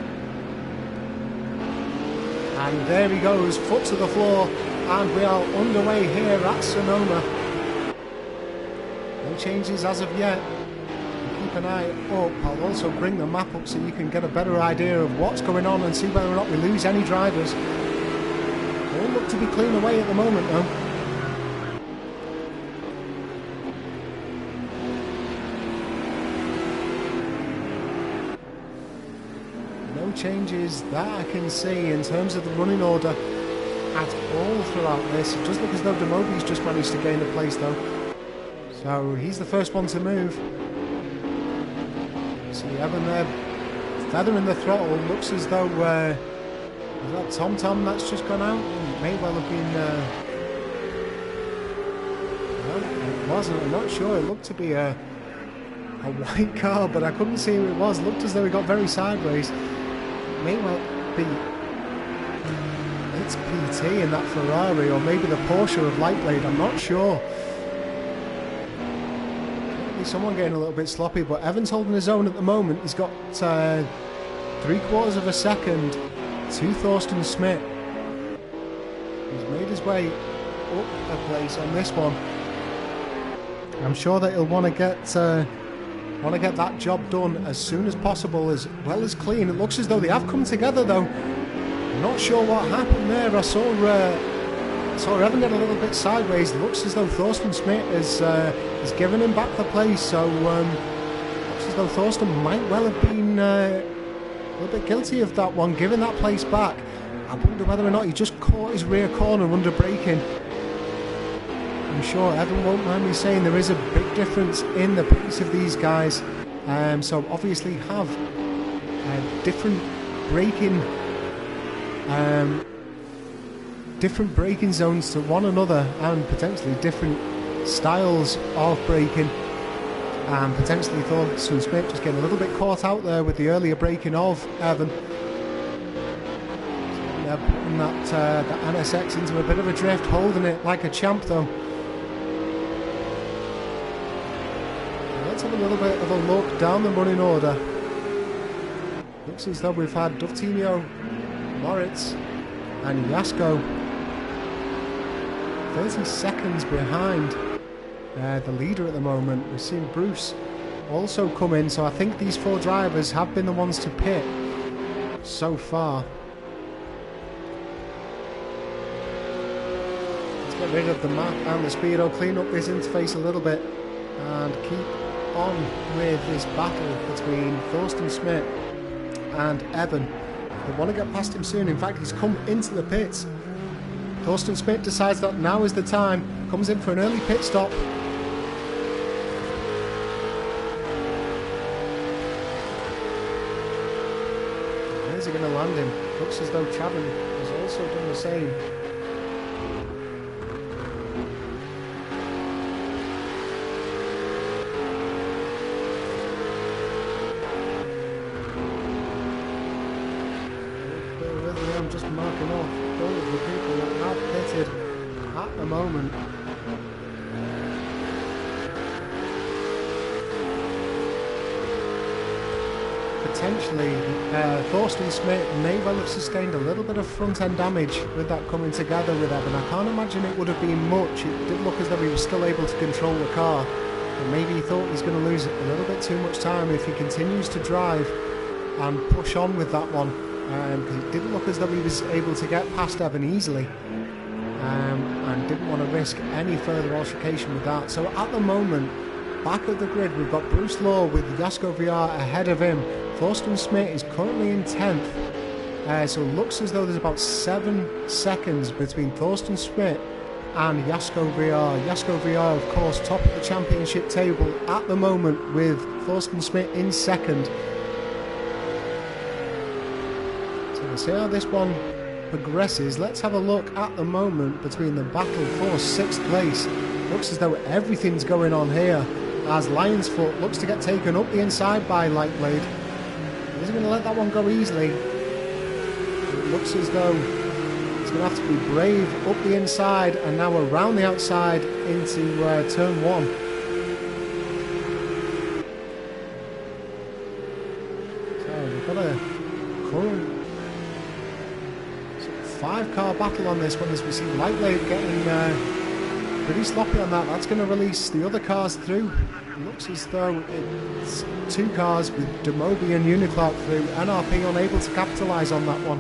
And there he goes, foot to the floor, and we are underway here at Sonoma. No changes as of yet. Keep an eye up. I'll also bring the map up so you can get a better idea of what's going on and see whether or not we lose any drivers. They all look to be clean away at the moment though. No changes that I can see in terms of the running order at all throughout this. It does look as though Demobi's just managed to gain a place though. So he's the first one to move. See Evan there feathering the throttle. Looks as though is that Tom Tom that's just gone out? It may well have been no, it wasn't. I'm not sure. It looked to be a white car, but I couldn't see who it was. It looked as though he got very sideways. It may well be it's PT in that Ferrari, or maybe the Porsche of Lightblade. I'm not sure. Someone getting a little bit sloppy, but Evan's holding his own at the moment. He's got 3/4 of a second to Thorsten Schmidt. He's made his way up a place on this one. I'm sure that he'll want to get that job done as soon as possible, as well as clean. It looks as though they have come together though. I'm not sure what happened there. I saw Evan get a little bit sideways. It looks as though Thorsten Schmidt has given him back the place, so looks as though Thorsten might well have been a little bit guilty of that one, giving that place back. I wonder whether or not he just caught his rear corner under braking. I'm sure Evan won't mind me saying there is a big difference in the pace of these guys, so obviously have different braking zones to one another, and potentially different styles of braking, and potentially Thorsten Schmidt just getting a little bit caught out there with the earlier braking of Evan. So putting that NSX into a bit of a drift, holding it like a champ though. So let's have a little bit of a look down the running order. Looks as though we've had Duftinho, Moritz and Jasko 30 seconds behind the leader at the moment. We've seen Bruce also come in, so I think these 4 drivers have been the ones to pit so far. Let's get rid of the map and the speedo, clean up this interface a little bit, and keep on with this battle between Thorsten Schmidt and Evan. They want to get past him soon. In fact, he's come into the pits. Thorsten Schmidt decides that now is the time, comes in for an early pit stop. Where's he going to land him? Looks as though Traven has also done the same. I'm just marking off all of the people that have pitted at the moment. Potentially, Thorsten Schmidt may well have sustained a little bit of front-end damage with that coming together with Evan. I can't imagine it would have been much. It did look as though he was still able to control the car, but maybe he thought he's going to lose a little bit too much time if he continues to drive and push on with that one, because it didn't look as though he was able to get past Evan easily, and didn't want to risk any further altercation with that. So at the moment, back at the grid, we've got Bruce Law with Jasko VR ahead of him. Thorsten Schmidt is currently in 10th, so it looks as though there's about 7 seconds between Thorsten Schmidt and Jasko VR. Jasko VR, of course, top of the championship table at the moment, with Thorsten Schmidt in 2nd. So we'll see how this one progresses. Let's have a look at the moment between the battle for 6th place. Looks as though everything's going on here, as Lion's Foot looks to get taken up the inside by Lightblade. He isn't going to let that one go easily. It looks as though he's going to have to be brave up the inside and now around the outside into turn 1. So we've got a current 5-car battle on this one, as we see Lightblade getting pretty sloppy on that. That's going to release the other cars through. It looks as though it's 2 cars with Demobi and Uniclark through. NRP unable to capitalise on that one.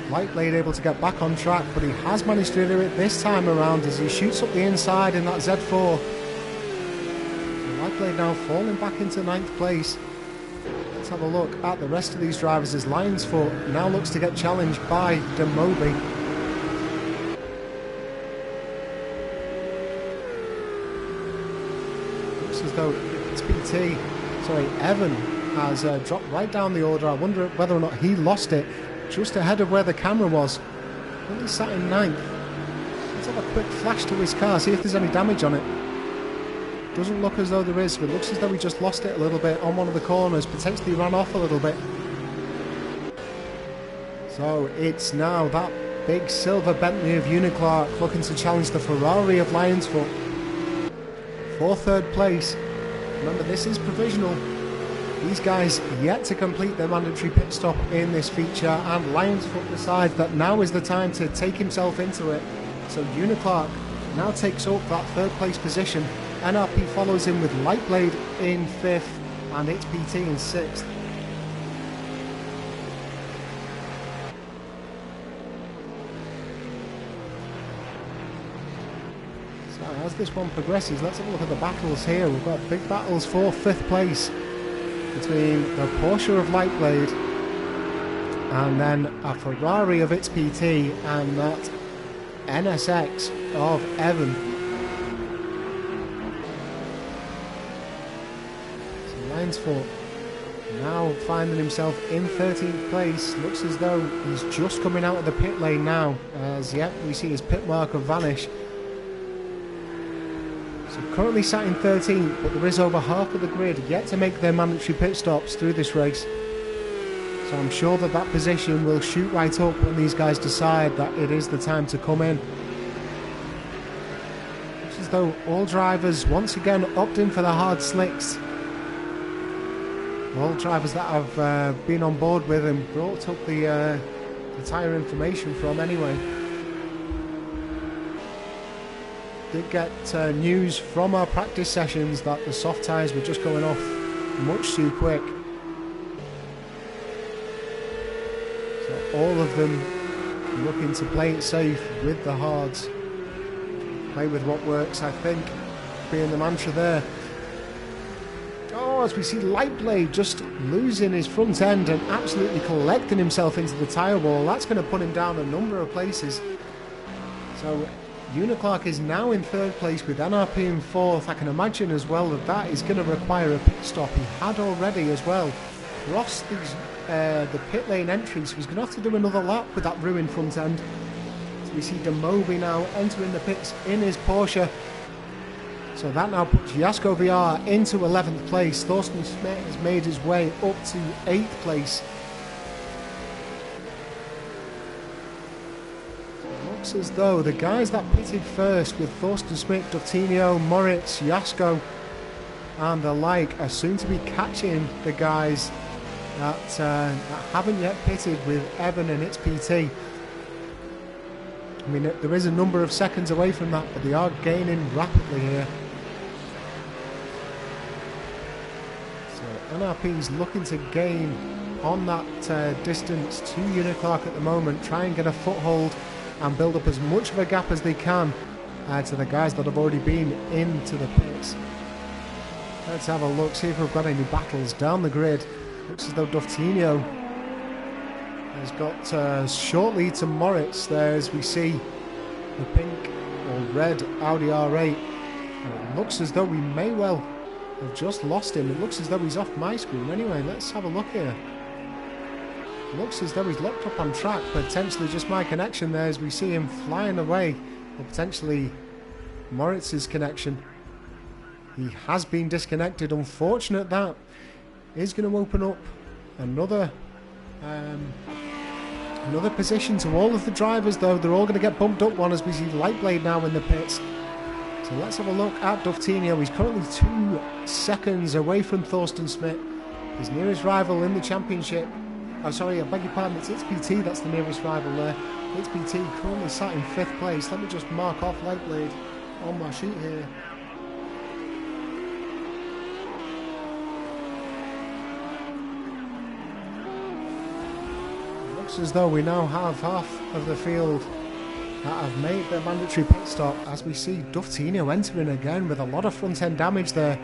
Lightblade able to get back on track, but he has managed to do it this time around as he shoots up the inside in that Z4. So Lightblade now falling back into 9th place. Let's have a look at the rest of these drivers as Lion's Foot now looks to get challenged by Demobi. As though it's Evan has dropped right down the order. I wonder whether or not he lost it just ahead of where the camera was. Only sat in 9th. Let's have a quick flash to his car, see if there's any damage on it. Doesn't look as though there is, but it looks as though he just lost it a little bit on one of the corners, potentially ran off a little bit. So it's now that big silver Bentley of Uniclark looking to challenge the Ferrari of Lion's Foot for 3rd place. Remember, this is provisional. These guys yet to complete their mandatory pit stop in this feature, and Lion's Foot decides that now is the time to take himself into it. So Uniclark now takes up that 3rd place position. NRP follows him with Lightblade in 5th and it's PT in 6th. As this one progresses, let's have a look at the battles here. We've got big battles for 5th place between the Porsche of Lightblade and then a Ferrari of its PT and that NSX of Evan. So Lion's Foot now finding himself in 13th place. Looks as though he's just coming out of the pit lane now, as yep, we see his pit marker vanish. Currently sat in 13th, but there is over half of the grid yet to make their mandatory pit stops through this race. So I'm sure that that position will shoot right up when these guys decide that it is the time to come in. Looks as though all drivers once again opt in for the hard slicks. All drivers that have been on board with and brought up the tyre information from anyway. Did get news from our practice sessions that the soft tyres were just going off much too quick. So all of them looking to play it safe with the hards. Play with what works, I think, being the mantra there. Oh, as we see Lightblade just losing his front end and absolutely collecting himself into the tyre wall. That's going to put him down a number of places. So Uniclark is now in third place with NRP in fourth. I can imagine as well that that is going to require a pit stop. He had already as well lost the pit lane entry, so he's going to have to do another lap with that ruined front end. So we see Demobi now entering the pits in his Porsche. So that now puts Jasko VR into 11th place. Thorsten Schmidt has made his way up to 8th place. It looks as though the guys that pitted first with Thorsten Schmidt, Dovtinho, Moritz, Jasko and the like are soon to be catching the guys that haven't yet pitted with Evan and its PT. I mean, there is a number of seconds away from that, but they are gaining rapidly here. So NRP's looking to gain on that distance to Uniclark at the moment, try and get a foothold and build up as much of a gap as they can to the guys that have already been into the pits. Let's have a look, see if we've got any battles down the grid. Looks as though Dovtinho has got a short lead to Moritz there as we see the pink or red Audi R8. And it looks as though we may well have just lost him. It looks as though he's off my screen. Anyway, let's have a look here. Looks as though he's locked up on track, potentially just my connection there as we see him flying away, or potentially Moritz's connection. He has been disconnected. Unfortunate that is going to open up another position to all of the drivers, though. They're all going to get bumped up one as we see Lightblade now in the pits. So let's have a look at Dovtinho. He's currently 2 seconds away from Thorsten Schmidt, his nearest rival in the championship. Oh, sorry, I beg your pardon, it's PT that's the nearest rival there. It's PT currently sat in 5th place. Let me just mark off Lightblade on my sheet here. Looks as though we now have half of the field that have made their mandatory pit stop, as we see Dovtinho entering again with a lot of front end damage there.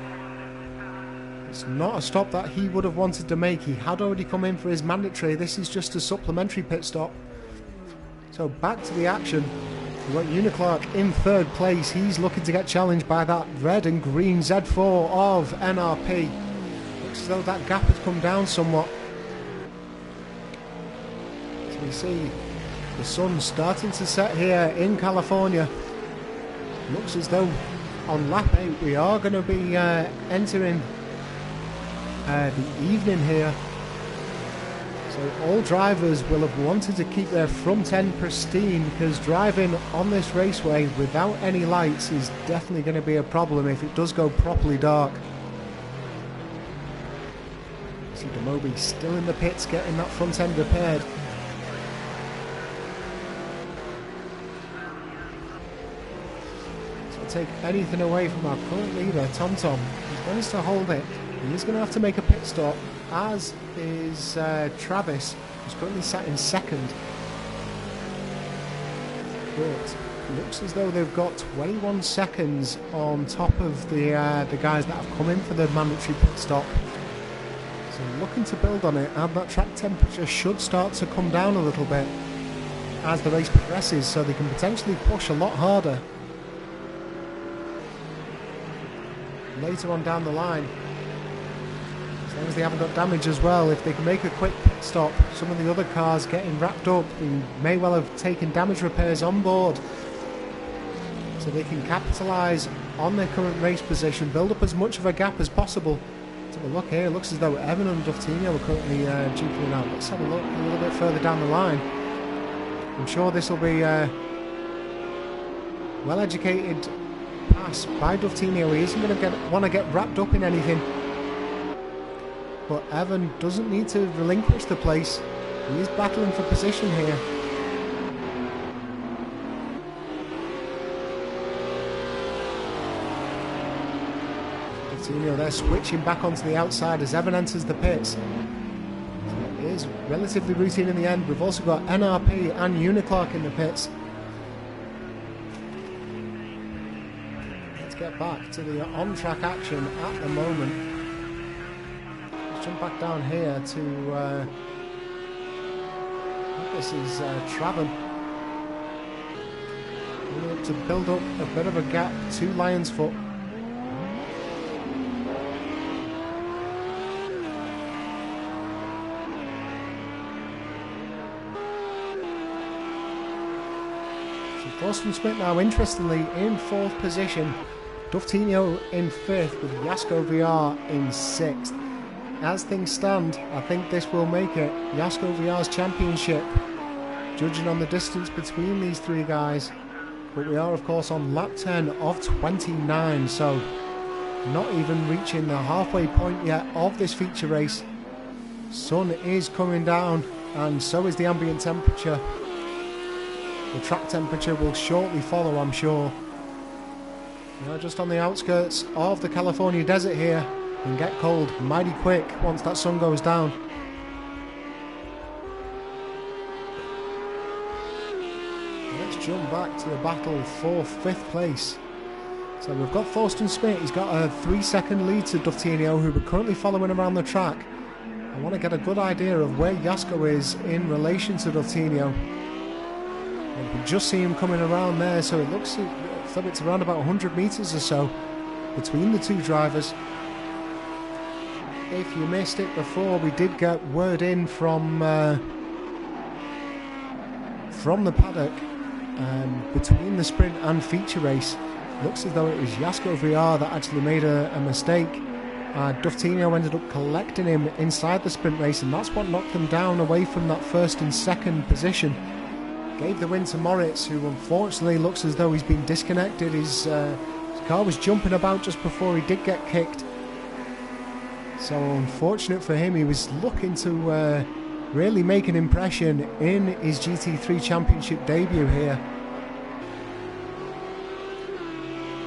It's not a stop that he would have wanted to make. He had already come in for his mandatory. This is just a supplementary pit stop. So back to the action. We've got Uniclark in 3rd place. He's looking to get challenged by that red and green Z4 of NRP. Looks as though that gap has come down somewhat. So we see the sun starting to set here in California. Looks as though on lap 8 we are going to be entering the evening here. So all drivers will have wanted to keep their front end pristine, because driving on this raceway without any lights is definitely going to be a problem if it does go properly dark. See Demobi still in the pits getting that front end repaired. Take anything away from our current leader, TomTom. He's managed to hold it. He is going to have to make a pit stop, as is Travis, who's currently sat in 2nd. But it looks as though they've got 21 seconds on top of the guys that have come in for the mandatory pit stop. So looking to build on it, and that track temperature should start to come down a little bit as the race progresses, so they can potentially push a lot harder later on down the line, as long as they haven't got damage as well. If they can make a quick pit stop, some of the other cars getting wrapped up and may well have taken damage repairs on board, so they can capitalise on their current race position, build up as much of a gap as possible. Let's have a look here. It looks as though Evan and Dovtinho are currently duking out. Let's have a look a little bit further down the line. I'm sure this will be well educated pass by Dovtinho. He isn't going to want to get wrapped up in anything, but Evan doesn't need to relinquish the place. He is battling for position here. Dovtinho there switching back onto the outside as Evan enters the pits. So it is relatively routine in the end. We've also got NRP and Uniclark in the pits. let's get back to the on-track action at the moment. Let's jump back down here to, I think this is Traven. We look to build up a bit of a gap to Lion's Foot. Thorsten Smith now, interestingly, in 4th position. Duftinho in 5th with Jasko VR in 6th. As things stand, I think this will make it Jasko VR's championship, judging on the distance between these 3 guys. But we are, of course, on lap 10 of 29, so not even reaching the halfway point yet of this feature race. Sun is coming down, and so is the ambient temperature. The track temperature will shortly follow, I'm sure. We are just on the outskirts of the California desert here. It can get cold mighty quick once that sun goes down. Let's jump back to the battle for 5th place. So we've got Thorsten Smith. He's got a 3-second lead to Duftinho, who we're currently following around the track. I want to get a good idea of where Jasko is in relation to Duftinho. You can just see him coming around there, so it looks like it's around about 100 metres or so between the 2 drivers. If you missed it before, we did get word in from the paddock between the sprint and feature race. Looks as though it was Jasko VR that actually made a mistake. Duftinho ended up collecting him inside the sprint race, and that's what knocked them down away from that 1st and 2nd position. Gave the win to Moritz, who unfortunately looks as though he's been disconnected. His car was jumping about just before he did get kicked. So unfortunate for him, he was looking to really make an impression in his GT3 championship debut here.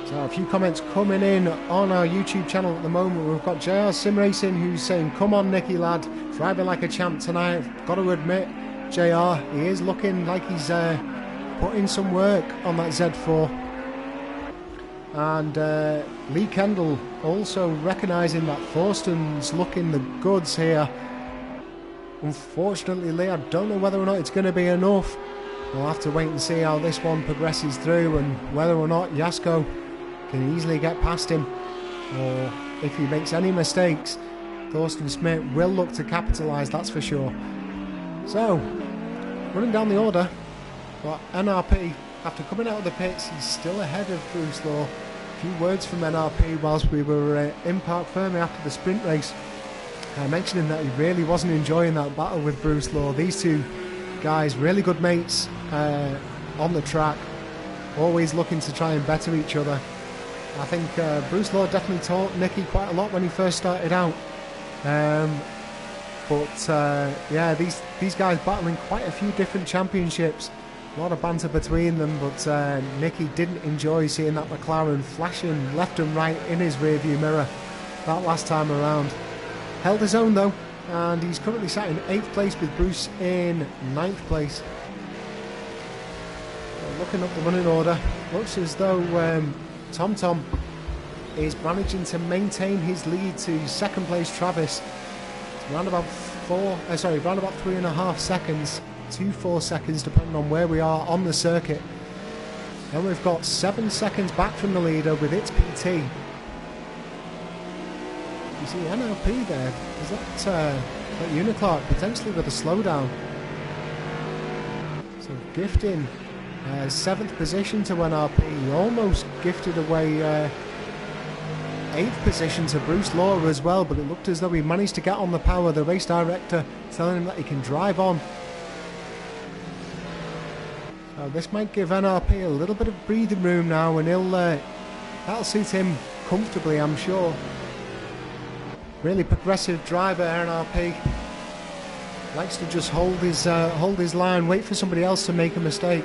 So a few comments coming in on our YouTube channel at the moment. We've got JR Sim Racing, who's saying, "Come on Nicky lad, driving like a champ tonight." Got to admit, JR, he is looking like he's putting some work on that Z4. And Lee Kendall also recognising that Thorsten's looking the goods here. Unfortunately, Lee, I don't know whether or not it's going to be enough. We'll have to wait and see how this one progresses through, and whether or not Jasko can easily get past him, or if he makes any mistakes, Thorsten Smith will look to capitalise, that's for sure. So, running down the order, but NRP, after coming out of the pits, he's still ahead of Bruce Law. A few words from NRP whilst we were in Parc Ferme after the sprint race, mentioning that he really wasn't enjoying that battle with Bruce Law. These 2 guys, really good mates on the track, always looking to try and better each other. I think Bruce Law definitely taught Nicky quite a lot when he first started out. Yeah, these guys battling quite a few different championships. A lot of banter between them, but Nicky didn't enjoy seeing that McLaren flashing left and right in his rearview mirror that last time around. Held his own though, and he's currently sat in 8th place with Bruce in 9th place. Looking up the running order, looks as though TomTom is managing to maintain his lead to 2nd place Travis. It's around about 3.5 seconds to 4 seconds, depending on where we are on the circuit. Then we've got 7 seconds back from the leader with its PT. You see NLP there. Is that Uniclark potentially with a slowdown? So gifting 7th position to NRP, almost gifted away 8th position to Bruce Law as well, but it looked as though he managed to get on the power. The race director telling him that he can drive on. So this might give NRP a little bit of breathing room now, and that'll suit him comfortably, I'm sure. Really progressive driver, NRP. Likes to just hold his line, wait for somebody else to make a mistake.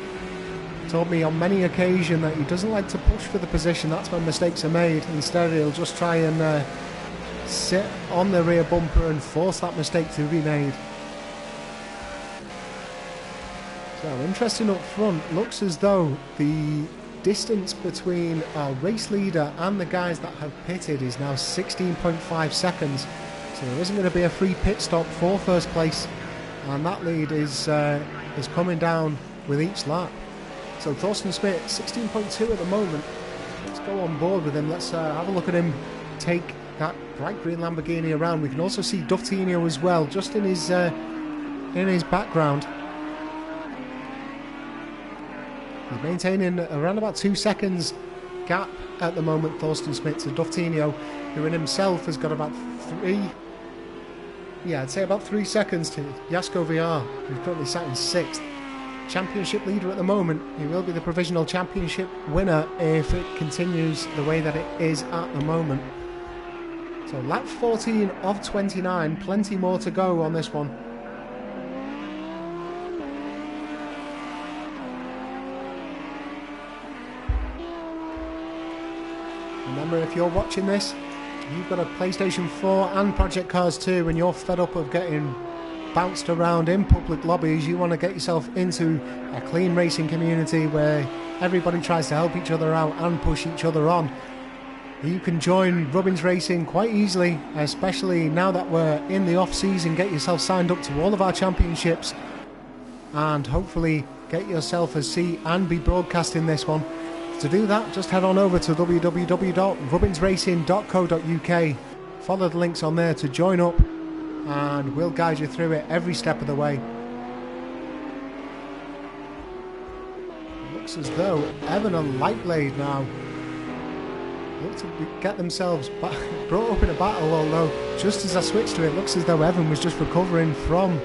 Told me on many occasions that he doesn't like to push for the position. That's when mistakes are made. Instead, he'll just try and sit on the rear bumper and force that mistake to be made. So interesting up front. Looks as though the distance between our race leader and the guys that have pitted is now 16.5 seconds. So there isn't going to be a free pit stop for first place, and that lead is coming down with each lap. So Thorsten Schmidt, 16.2 at the moment. Let's go on board with him. Let's have a look at him take that bright green Lamborghini around. We can also see Duftinho as well, just in his background. He's maintaining around about 2 seconds gap at the moment, Thorsten Schmidt, to Duftinho, who in himself has got about 3 seconds to Jasko VR, who's currently sat in 6th. Championship leader at the moment. He will be the provisional championship winner if it continues the way that it is at the moment. So lap 14 of 29, plenty more to go on this one. Remember, if you're watching this, you've got a PlayStation 4 and Project Cars 2 and you're fed up of getting bounced around in public lobbies, you want to get yourself into a clean racing community where everybody tries to help each other out and push each other on, you can join Rubbins Racing quite easily, especially now that we're in the off season. Get yourself signed up to all of our championships and hopefully get yourself a seat and be broadcasting this one. To do that, just head on over to www.rubbinsracing.co.uk, follow the links on there to join up, and we'll guide you through it every step of the way. It looks as though Evan and Lightblade now look to get themselves brought up in a battle, although just as I switched to it, looks as though Evan was just recovering from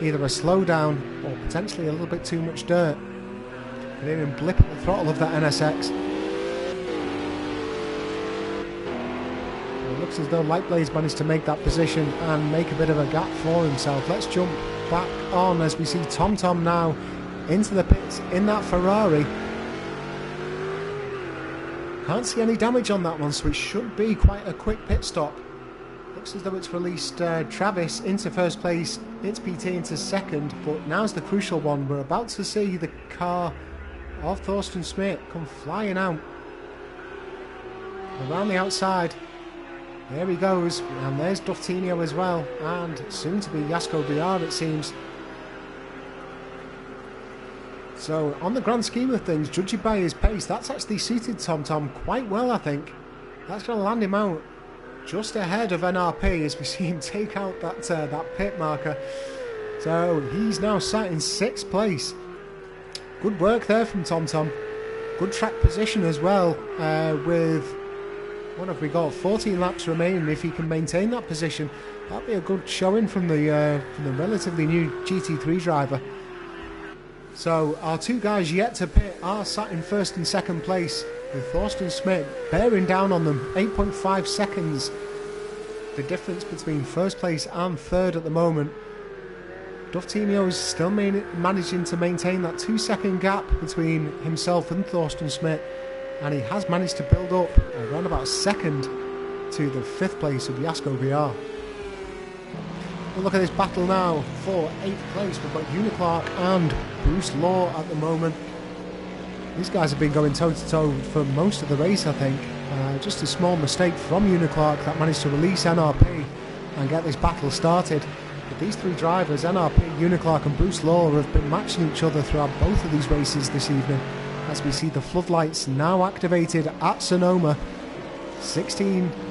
either a slowdown or potentially a little bit too much dirt. And even blip at the throttle of that NSX. It looks as though Lightblade's managed to make that position and make a bit of a gap for himself. Let's jump back on as we see TomTom now into the pits in that Ferrari. Can't see any damage on that one, so it should be quite a quick pit stop. Looks as though it's released Travis into first place, it's PT into second, but now's the crucial one. We're about to see the car of Thorsten Schmidt come flying out around the outside. There he goes, and there's Duftinho as well, and soon to be Jasko VR, it seems. So on the grand scheme of things, judging by his pace, that's actually suited TomTom quite well, I think. That's going to land him out just ahead of NRP as we see him take out that pit marker. So he's now sat in 6th place. Good work there from TomTom. Good track position as well, with, what have we got, 14 laps remaining. If he can maintain that position, that'd be a good showing from the relatively new GT3 driver. So our two guys yet to pit are sat in 1st and 2nd place, with Thorsten Schmidt bearing down on them. 8.5 seconds the difference between 1st place and 3rd at the moment. Duftinho is still managing to maintain that 2-second gap between himself and Thorsten Schmidt, and he has managed to build up around about 2nd to the 5th place of Jasko VR. We'll look at this battle now for 8th place. We've got Uniclark and Bruce Law at the moment. These guys have been going toe-to-toe for most of the race, I think. Just a small mistake from Uniclark that managed to release NRP and get this battle started. But these three drivers, NRP, Uniclark and Bruce Law, have been matching each other throughout both of these races this evening, as we see the floodlights now activated at Sonoma.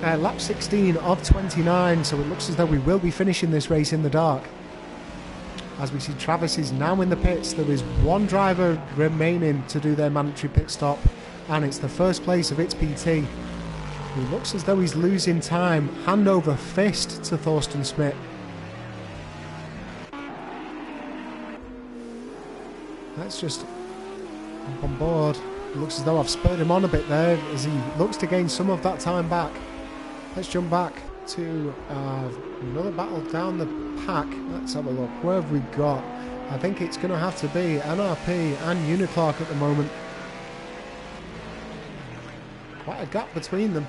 Lap 16 of 29, so it looks as though we will be finishing this race in the dark. As we see Travis is now in the pits, there is one driver remaining to do their mandatory pit stop, and it's the 1st place of its PT. He looks as though he's losing time, hand over fist to Thorsten Schmidt. Let's just jump on board. It looks as though I've spurred him on a bit there as he looks to gain some of that time back. Let's jump back to another battle down the pack. Let's have a look. Where have we got? I think it's going to have to be NRP and Uniclark at the moment. Quite a gap between them.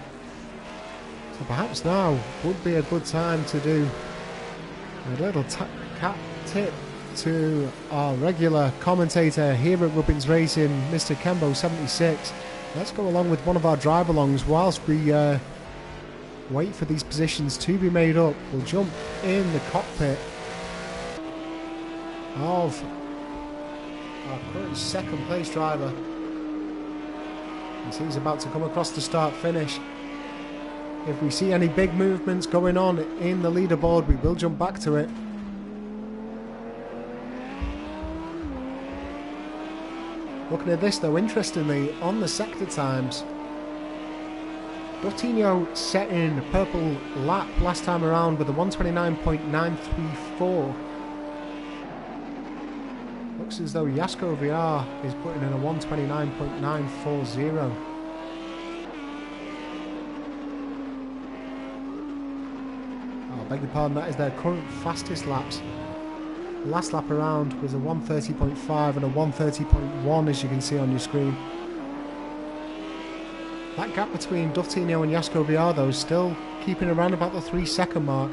So perhaps now would be a good time to do a little cat tip to our regular commentator here at Rubbins Racing, Mr. Kembo76. Let's go along with one of our drive-alongs whilst we wait for these positions to be made up. We'll jump in the cockpit of our current second place driver. As he's about to come across the start-finish. If we see any big movements going on in the leaderboard, we will jump back to it. Looking at this though, interestingly, on the sector times, Dottinho set in purple lap last time around with a 129.934. Looks as though Jasko VR is putting in a 129.940. I beg your pardon, that is their current fastest laps. Last lap around was a 130.5 and a 130.1, as you can see on your screen. That gap between Dottinho and Jasko VR though is still keeping around about the 3-second mark.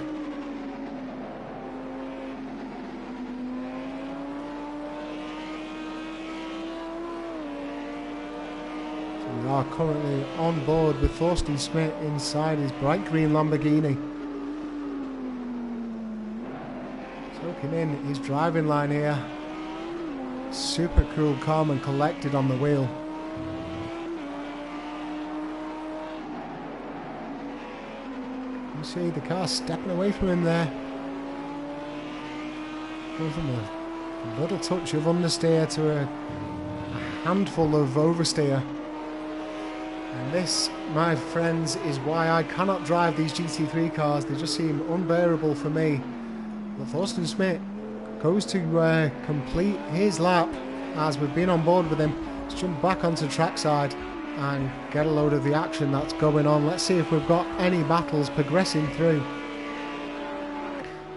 So we are currently on board with Thorsten Schmidt inside his bright green Lamborghini. Soaking in his driving line here. Super cool, calm and collected on the wheel. You see the car stepping away from him there. Going from a little touch of understeer to a handful of oversteer. And this, my friends, is why I cannot drive these GT3 cars. They just seem unbearable for me. But Thorsten Schmidt goes to complete his lap as we've been on board with him. Let's jump back onto trackside and get a load of the action that's going on. Let's see if we've got any battles progressing through.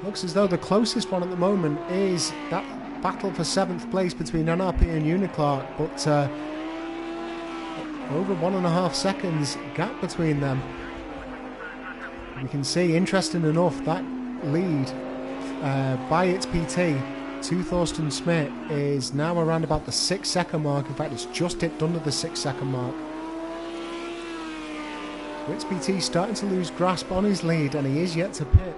Looks as though the closest one at the moment is that battle for 7th place between NRP and Uniclark, but over 1.5 seconds gap between them. You can see, interesting enough, that lead by its PT to Thorsten Schmidt is now around about the 6-second mark. In fact, it's just dipped under the 6-second mark. So its PT starting to lose grasp on his lead, and he is yet to pit.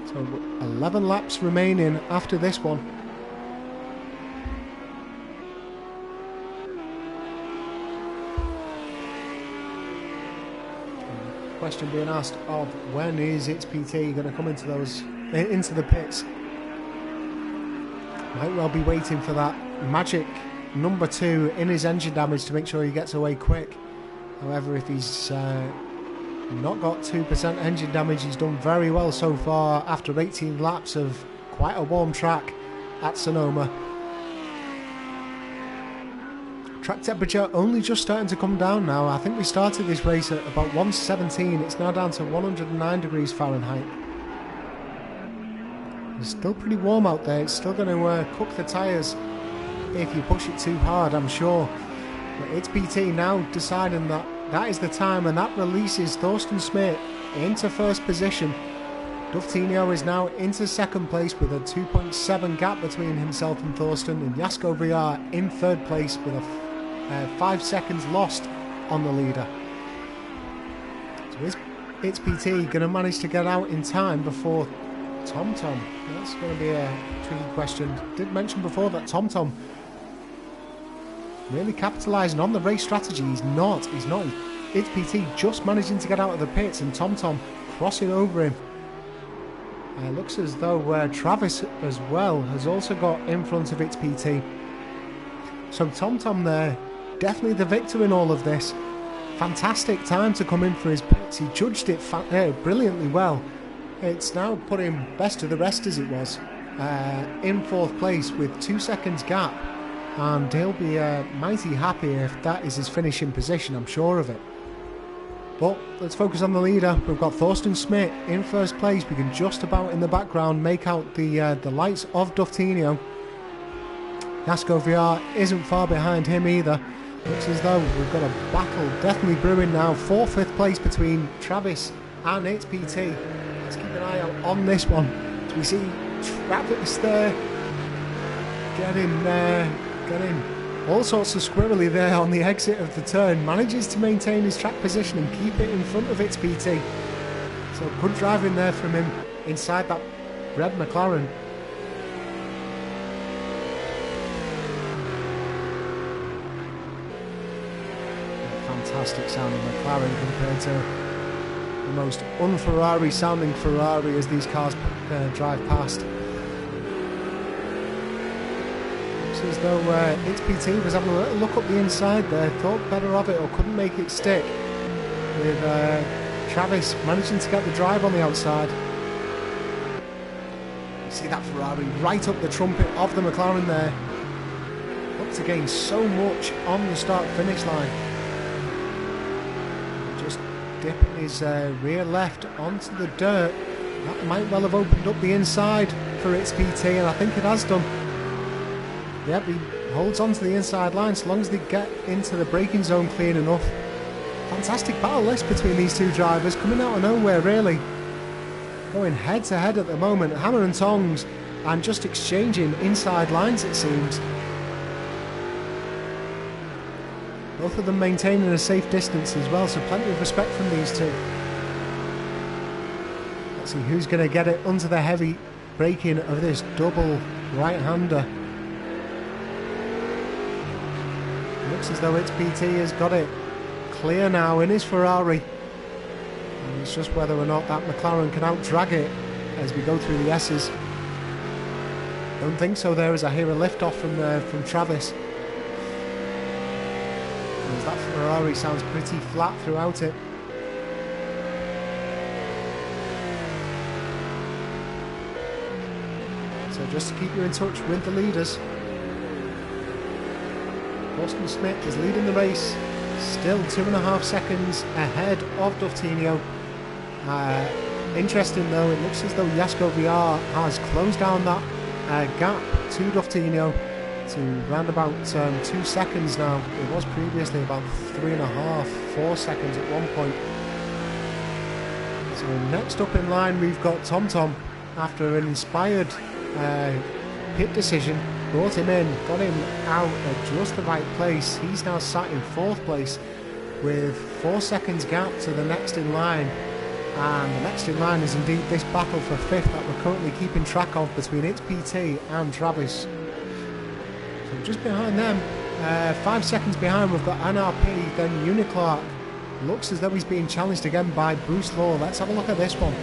So 11 laps remaining after this one. Question being asked of when is its PT going to come into the pits. Might well be waiting for that magic number 2 in his engine damage to make sure he gets away quick. However, if he's not got 2% engine damage, he's done very well so far after 18 laps of quite a warm track at Sonoma. Track temperature only just starting to come down now. I think we started this race at about 117. It's now down to 109 degrees Fahrenheit. It's still pretty warm out there. It's still going to cook the tyres if you push it too hard, I'm sure. But it's PT now deciding that that is the time, and that releases Thorsten Schmidt into first position. Dottinho is now into 2nd place with a 2.7 gap between himself and Thorsten, and Jasko VR in 3rd place with a 5 seconds lost on the leader. So is its PT going to manage to get out in time before TomTom? That's going to be a tricky question. Did mention before that TomTom really capitalising on the race strategy. He's not. Its PT just managing to get out of the pits, and TomTom crossing over him. Looks as though Travis as well has also got in front of its PT. So TomTom there, definitely the victor in all of this. Fantastic time to come in for his pits. He judged it brilliantly well. It's now put him best of the rest, as it was, in 4th place with 2 seconds gap. And he'll be mighty happy if that is his finishing position, I'm sure of it. But let's focus on the leader. We've got Thorsten Schmidt in 1st place. We can just about in the background make out the lights of Dottinho. Jasko VR isn't far behind him either. Looks as though we've got a battle definitely brewing now for 5th place between Travis and its PT. Let's keep an eye out on this one. So we see Travis there. Get in there. Get in. All sorts of squirrely there on the exit of the turn. Manages to maintain his track position and keep it in front of its PT. So good driving there from him inside that red McLaren. Fantastic sounding McLaren compared to the most un-Ferrari sounding Ferrari as these cars drive past. Looks as though its PT was having a little look up the inside there, thought better of it or couldn't make it stick, with Travis managing to get the drive on the outside. You see that Ferrari right up the trumpet of the McLaren there. Looked to gain so much on the start-finish line. Just dipping his rear left onto the dirt. That might well have opened up the inside for its PT, and I think it has done. Yep, he holds on to the inside line so long as they get into the braking zone clean enough. Fantastic battle this between these two drivers, coming out of nowhere really. Going head to head at the moment, hammer and tongs, and just exchanging inside lines it seems. Both of them maintaining a safe distance as well, so plenty of respect from these two. Let's see who's going to get it under the heavy braking of this double right-hander. Looks as though its PT has got it clear now in his Ferrari. And it's just whether or not that McLaren can out-drag it as we go through the S's. Don't think so there as I hear a lift-off from Travis. As that Ferrari sounds pretty flat throughout it. So just to keep you in touch with the leaders, Austin Smith is leading the race, still 2.5 seconds ahead of Duftinho. Interesting though, it looks as though Jasko VR has closed down that gap to Duftinho to round about 2 seconds now. It was previously about 3.5, 4 seconds at one point. So next up in line we've got TomTom. After an inspired pit decision, brought him in, got him out at just the right place. He's now sat in 4th place with 4 seconds gap to the next in line. And the next in line is indeed this battle for 5th that we're currently keeping track of between its PT and Travis. So just behind them, 5 seconds behind, we've got NRP, then Uniclark. Looks as though he's being challenged again by Bruce Law. Let's have a look at this one.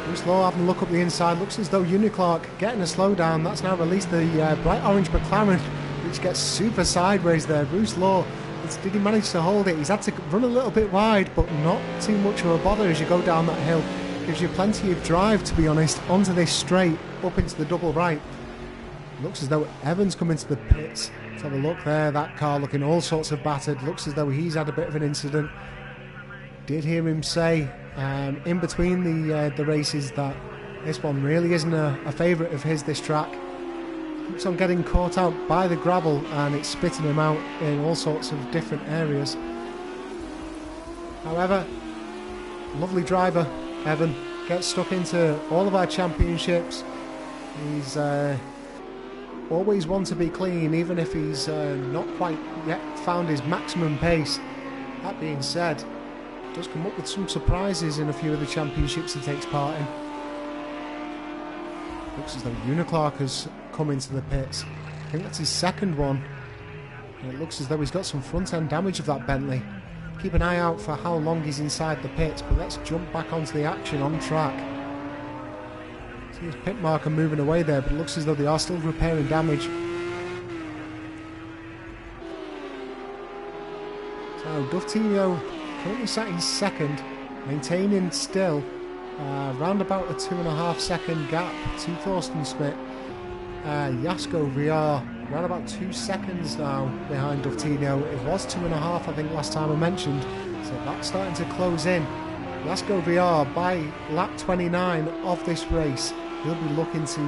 Bruce Law having a look up the inside. Looks as though Uniclark getting a slowdown. That's now released the bright orange McLaren, which gets super sideways there. Bruce Law, did he manage to hold it? He's had to run a little bit wide, but not too much of a bother as you go down that hill. Gives you plenty of drive, to be honest, onto this straight, up into the double right. Looks as though Evans come into the pits. Let's have a look there. That car looking all sorts of battered. Looks as though he's had a bit of an incident. Did hear him say in between the races that this one really isn't a favourite of his, this track. Keeps on getting caught out by the gravel and it's spitting him out in all sorts of different areas. However, lovely driver Evan, gets stuck into all of our championships. He's always one to be clean, even if he's not quite yet found his maximum pace. That being said, does come up with some surprises in a few of the championships he takes part in. Looks as though Uniclark has come into the pits. I think that's his second one. And it looks as though he's got some front end damage of that Bentley. Keep an eye out for how long he's inside the pits, but let's jump back onto the action on track. See his pit marker moving away there, but it looks as though they are still repairing damage. So Duftinho currently sat in second, maintaining still round about a 2.5 second gap to Thorsten Smith. Jasko VR around about 2 seconds now behind Duftinho. It was 2.5 I think last time I mentioned, so that's starting to close in. Jasko VR by lap 29 of this race, he'll be looking to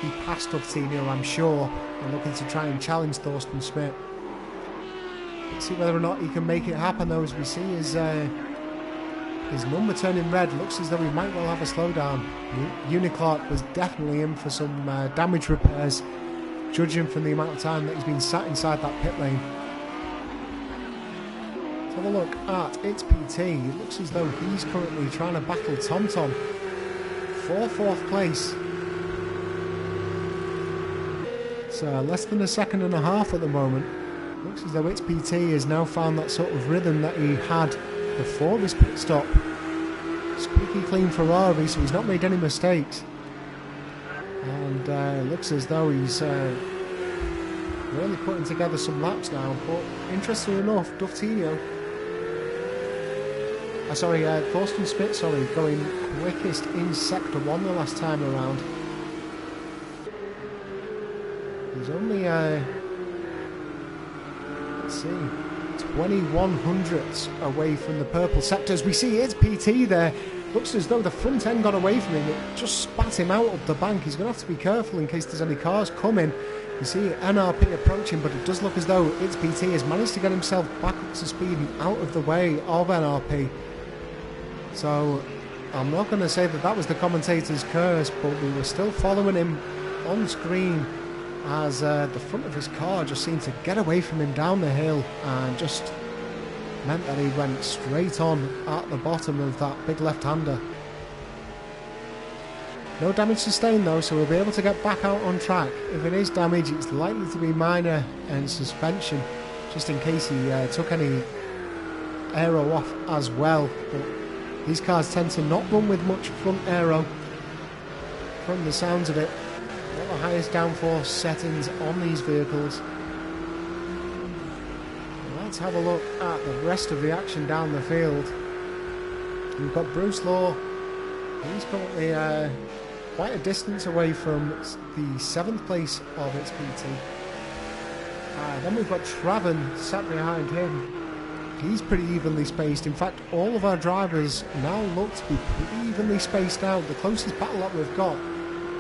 be past Duftinho, I'm sure, and looking to try and challenge Thorsten Smith. Let's see whether or not he can make it happen though, as we see his his number turning red. Looks as though he might well have a slowdown. Uniclark was definitely in for some damage repairs, judging from the amount of time that he's been sat inside that pit lane. Let's have a look at It's PT. It looks as though he's currently trying to battle TomTom for 4th place. It's less than a second and a half at the moment. Looks as though It's PT has now found that sort of rhythm that he had before his pit stop. Squeaky clean Ferrari, so he's not made any mistakes. And looks as though he's really putting together some laps now. But interestingly enough, Thorsten Spit, going quickest in Sector 1 the last time around. He's only, let's see, 21 hundredths away from the purple sectors. We see It's PT there. Looks as though the front end got away from him. It just spat him out up the bank. He's going to have to be careful in case there's any cars coming. You see NRP approaching, but it does look as though It's PT has managed to get himself back up to speed and out of the way of NRP. So I'm not going to say that was the commentator's curse, but we were still following him on screen as the front of his car just seemed to get away from him down the hill and just meant that he went straight on at the bottom of that big left-hander. No damage sustained though, so we'll be able to get back out on track. If it is damage, it's likely to be minor and suspension, just in case he took any aero off as well. But these cars tend to not run with much front aero from the sounds of it. Not the highest downforce settings on these vehicles. Let's have a look at the rest of the action down the field. We've got Bruce Law. He's currently quite a distance away from the 7th place of It's PT. Then we've got Traven sat behind him. He's pretty evenly spaced. In fact, all of our drivers now look to be pretty evenly spaced out. The closest battle that we've got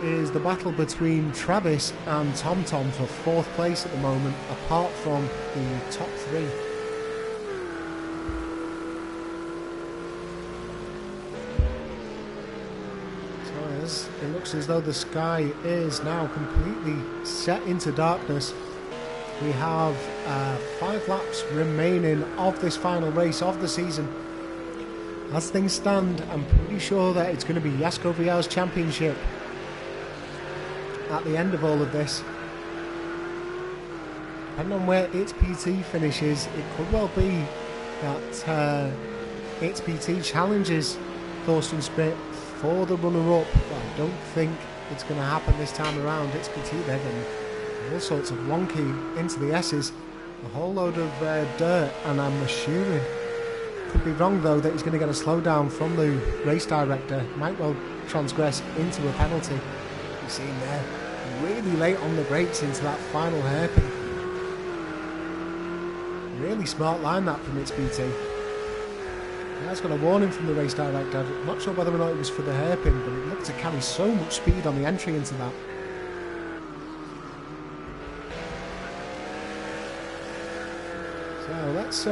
is the battle between Travis and TomTom for 4th place at the moment, apart from the top 3. So it looks as though the sky is now completely set into darkness. We have 5 laps remaining of this final race of the season. As things stand, I'm pretty sure that it's going to be Jasko Vial's championship at the end of all of this. Depending on where It's PT finishes, it could well be that It's PT challenges Thorsten Spit for the runner-up, but I don't think it's going to happen this time around. It's PT, they're getting all sorts of wonky into the S's, a whole load of dirt, and I'm assuming, could be wrong though, that he's going to get a slowdown from the race director. Might well transgress into a penalty. You've seen there, really late on the brakes into that final hairpin. Really smart line that from It's PT. That's got a warning from the race director. I'm not sure whether or not it was for the hairpin, but it looked to carry so much speed on the entry into that. So let's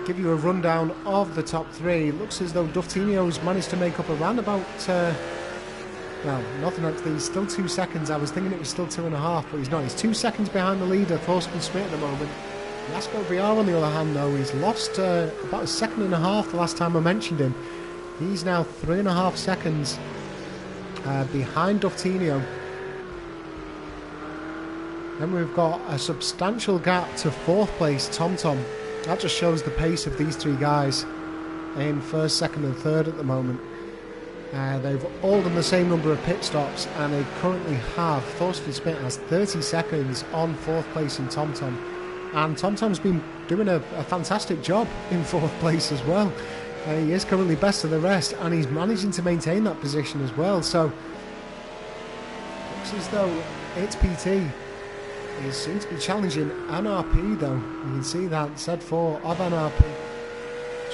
give you a rundown of the top 3. It looks as though Duftinho's managed to make up around about, well, nothing actually, he's still 2 seconds. I was thinking it was still 2.5, but he's not. He's 2 seconds behind the leader, Thorsten Smith at the moment. Jasko Vial, on the other hand, though, he's lost about 1.5 seconds the last time I mentioned him. He's now 3.5 seconds behind Duftinho. Then we've got a substantial gap to 4th place, TomTom. That just shows the pace of these 3 guys in 1st, 2nd and 3rd at the moment. They've all done the same number of pit stops, and they currently have, Thorsten Smith has 30 seconds on 4th place in TomTom. And TomTom's been doing a fantastic job in 4th place as well. He is currently best of the rest, and he's managing to maintain that position as well. So, looks as though It's PT is soon to be challenging NRP though. You can see that Z4 of NRP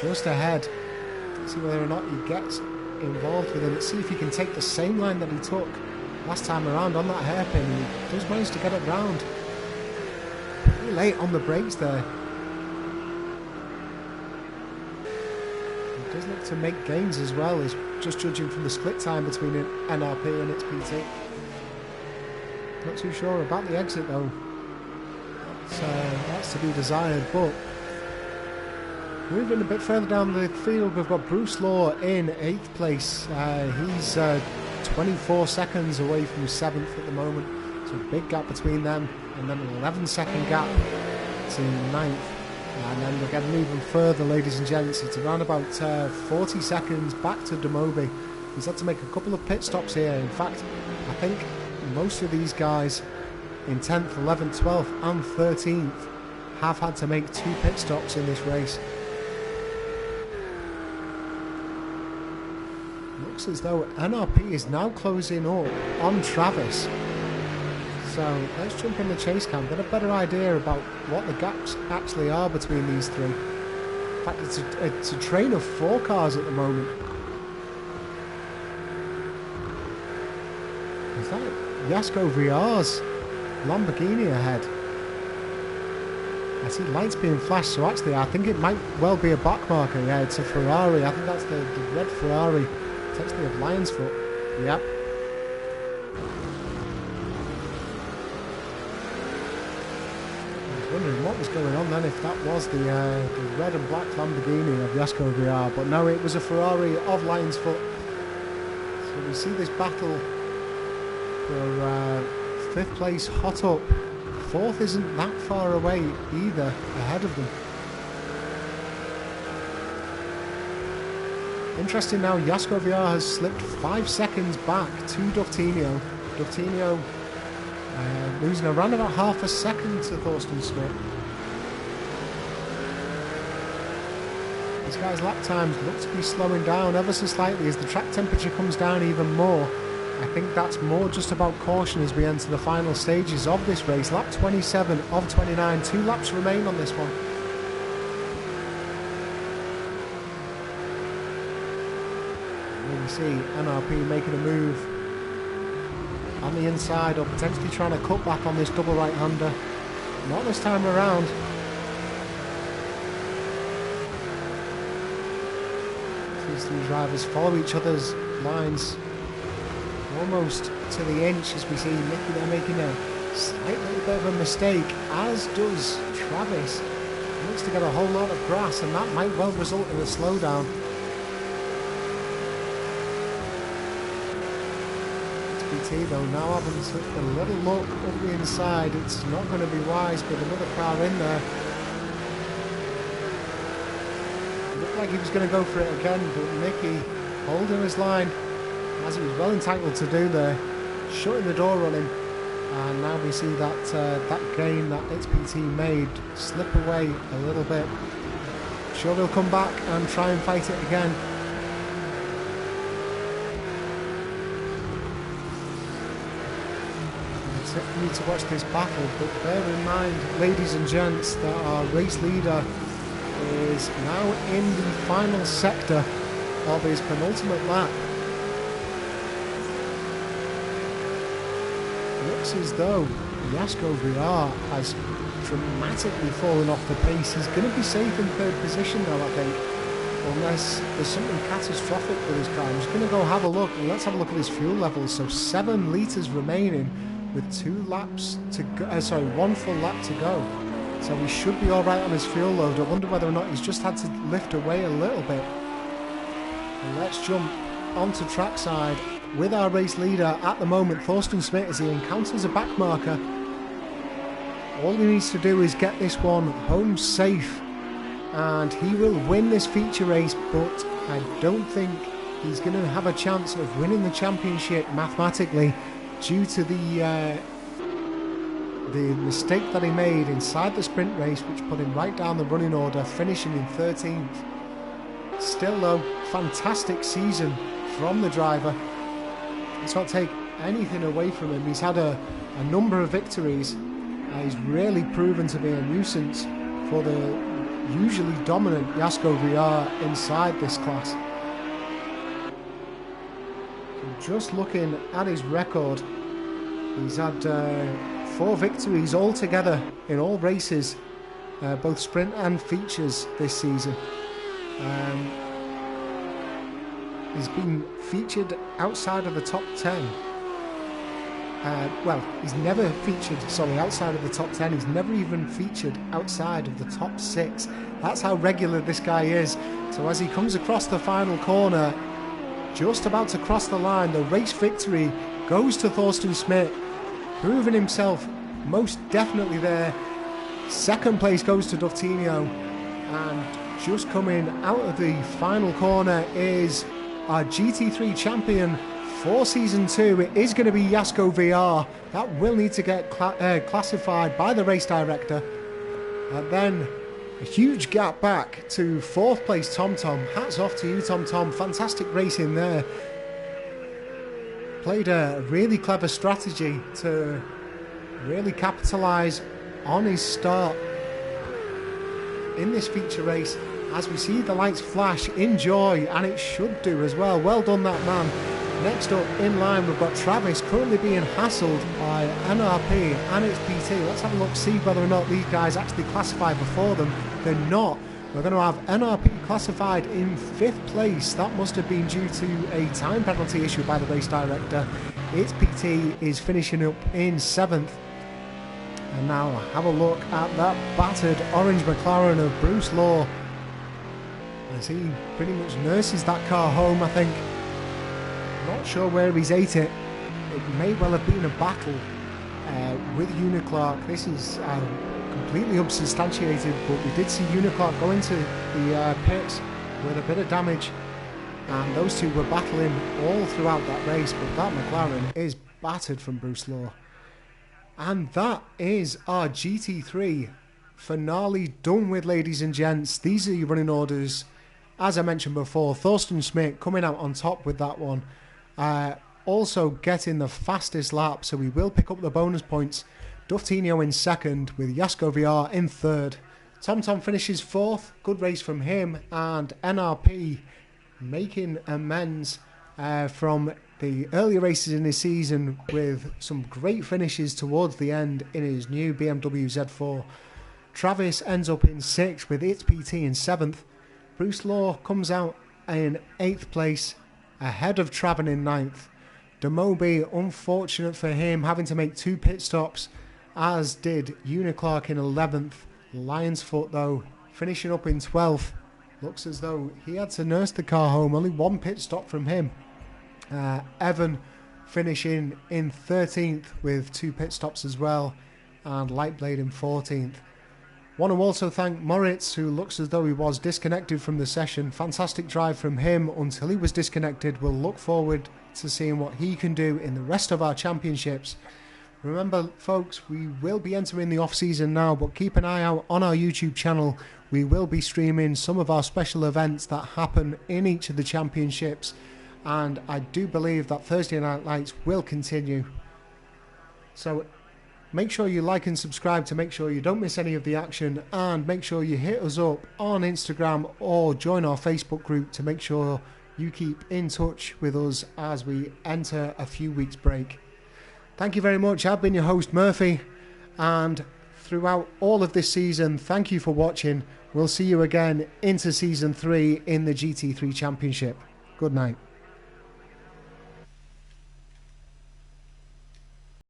just ahead. Let's see whether or not he gets involved with him. Let's see if he can take the same line that he took last time around on that hairpin. He does manage to get it round. Pretty late on the brakes there. He does look to make gains as well, as just judging from the split time between NRP and its PT. Not too sure about the exit though. That's to be desired, but moving a bit further down the field, we've got Bruce Law in 8th place. He's 24 seconds away from 7th at the moment, so a big gap between them, and then an 11-second gap to 9th. And then we're getting even further, ladies and gents. It's around about 40 seconds back to Demobi. He's had to make a couple of pit stops here. In fact, I think most of these guys in 10th, 11th, 12th and 13th have had to make 2 pit stops in this race. Looks as though NRP is now closing up on Travis. So let's jump in the chase cam, get a better idea about what the gaps actually are between these three. In fact, it's a train of 4 cars at the moment. Is that Jasko Villar's Lamborghini ahead? I see lights being flashed, so actually I think it might well be a back marker. Yeah, it's a Ferrari. I think that's the red Ferrari, potentially of Lions Foot. Yep. Wondering what was going on then, if that was the red and black Lamborghini of Jasko Villar, but no, it was a Ferrari of Lions Foot. So we see this battle for 5th place hot up. 4th isn't that far away either, ahead of them. Interesting now, Jasko Villar has slipped 5 seconds back to Duftino. Duftino losing around about half a second to Thorsten Smith. These guys' lap times look to be slowing down ever so slightly as the track temperature comes down even more. I think that's more just about caution as we enter the final stages of this race. Lap 27 of 29, 2 laps remain on this one. Here we see NRP making a move on the inside, or potentially trying to cut back on this double right-hander. Not this time around. These three drivers follow each other's lines almost to the inch, as we see Nicky there making a slight little bit of a mistake, as does Travis. He looks to get a whole lot of grass, and that might well result in a slowdown. PT though now having took a little look up the inside. It's not going to be wise with another car in there. It looked like he was going to go for it again, but Nicky holding his line, as he was well entitled to do there, shutting the door on him. And now we see that that gain that its PT made slip away a little bit. Sure, he'll come back and try and fight it again. We need to watch this battle, but bear in mind, ladies and gents, that our race leader is now in the final sector of his penultimate lap. Looks as though Jasko Villar has dramatically fallen off the pace. He's going to be safe in 3rd position now, I think, unless there's something catastrophic with his car. I'm just going to go have a look, and let's have a look at his fuel levels. So 7 litres remaining, with 2 laps to go, 1 full lap to go. So he should be alright on his fuel load. I wonder whether or not he's just had to lift away a little bit. And let's jump onto trackside with our race leader at the moment, Thorsten Smith, as he encounters a back marker. All he needs to do is get this one home safe, and he will win this feature race, but I don't think he's going to have a chance of winning the championship mathematically, due to the mistake that he made inside the sprint race, which put him right down the running order, finishing in 13th. Still though, fantastic season from the driver. Let's not take anything away from him. He's had a number of victories. He's really proven to be a nuisance for the usually dominant Jasko Villar inside this class. Just looking at his record, he's had 4 victories altogether in all races, both sprint and features this season. He's been featured outside of the top 10. He's never featured, outside of the top 10. He's never even featured outside of the top 6. That's how regular this guy is. So as he comes across the final corner, just about to cross the line, the race victory goes to Thorsten Schmidt, proving himself most definitely there. Second place goes to Duftinho, and just coming out of the final corner is our GT3 champion for Season 2. It is going to be Jasko VR. That will need to get classified by the race director. And then a huge gap back to 4th place TomTom. Hats off to you, TomTom. Fantastic racing there. Played a really clever strategy to really capitalise on his start in this feature race. As we see the lights flash in joy, and it should do as well. Well done, that man. Next up in line, we've got Travis currently being hassled by NRP and its PT. Let's have a look, see whether or not these guys actually classified before them. They're not. We're going to have NRP classified in 5th place. That must have been due to a time penalty issued by the race director. Its PT is finishing up in 7th. And now have a look at that battered orange McLaren of Bruce Law, as he pretty much nurses that car home, I think. Not sure where he's ate it. It may well have been a battle with Uniclark. This is completely unsubstantiated, but we did see Uniclark go into the pits with a bit of damage, and those two were battling all throughout that race, but that McLaren is battered from Bruce Law. And that is our GT3 finale done with, ladies and gents. These are your running orders. As I mentioned before, Thorsten Schmidt coming out on top with that one. Also getting the fastest lap, so we will pick up the bonus points. Duftinho in 2nd, with Jasko VR in 3rd. TomTom finishes 4th. Good race from him. And NRP making amends from the earlier races in this season with some great finishes towards the end in his new BMW Z4. Travis ends up in 6th with its PT in 7th. Bruce Law comes out in 8th place, ahead of Traven in 9th. Demobi, unfortunate for him, having to make 2 pit stops, as did Uniclark in 11th. Lionsfoot, though, finishing up in 12th. Looks as though he had to nurse the car home, only 1 pit stop from him. Evan finishing in 13th with 2 pit stops as well, and Lightblade in 14th. Want to also thank Moritz, who looks as though he was disconnected from the session. Fantastic drive from him until he was disconnected. We'll look forward to seeing what he can do in the rest of our championships. Remember, folks, we will be entering the off-season now, but keep an eye out on our YouTube channel. We will be streaming some of our special events that happen in each of the championships, and I do believe that Thursday Night Lights will continue. So make sure you like and subscribe to make sure you don't miss any of the action, and make sure you hit us up on Instagram or join our Facebook group to make sure you keep in touch with us as we enter a few weeks break. Thank you very much. I've been your host, Murphy, and throughout all of this season, thank you for watching. We'll see you again into Season 3 in the GT3 Championship. Good night.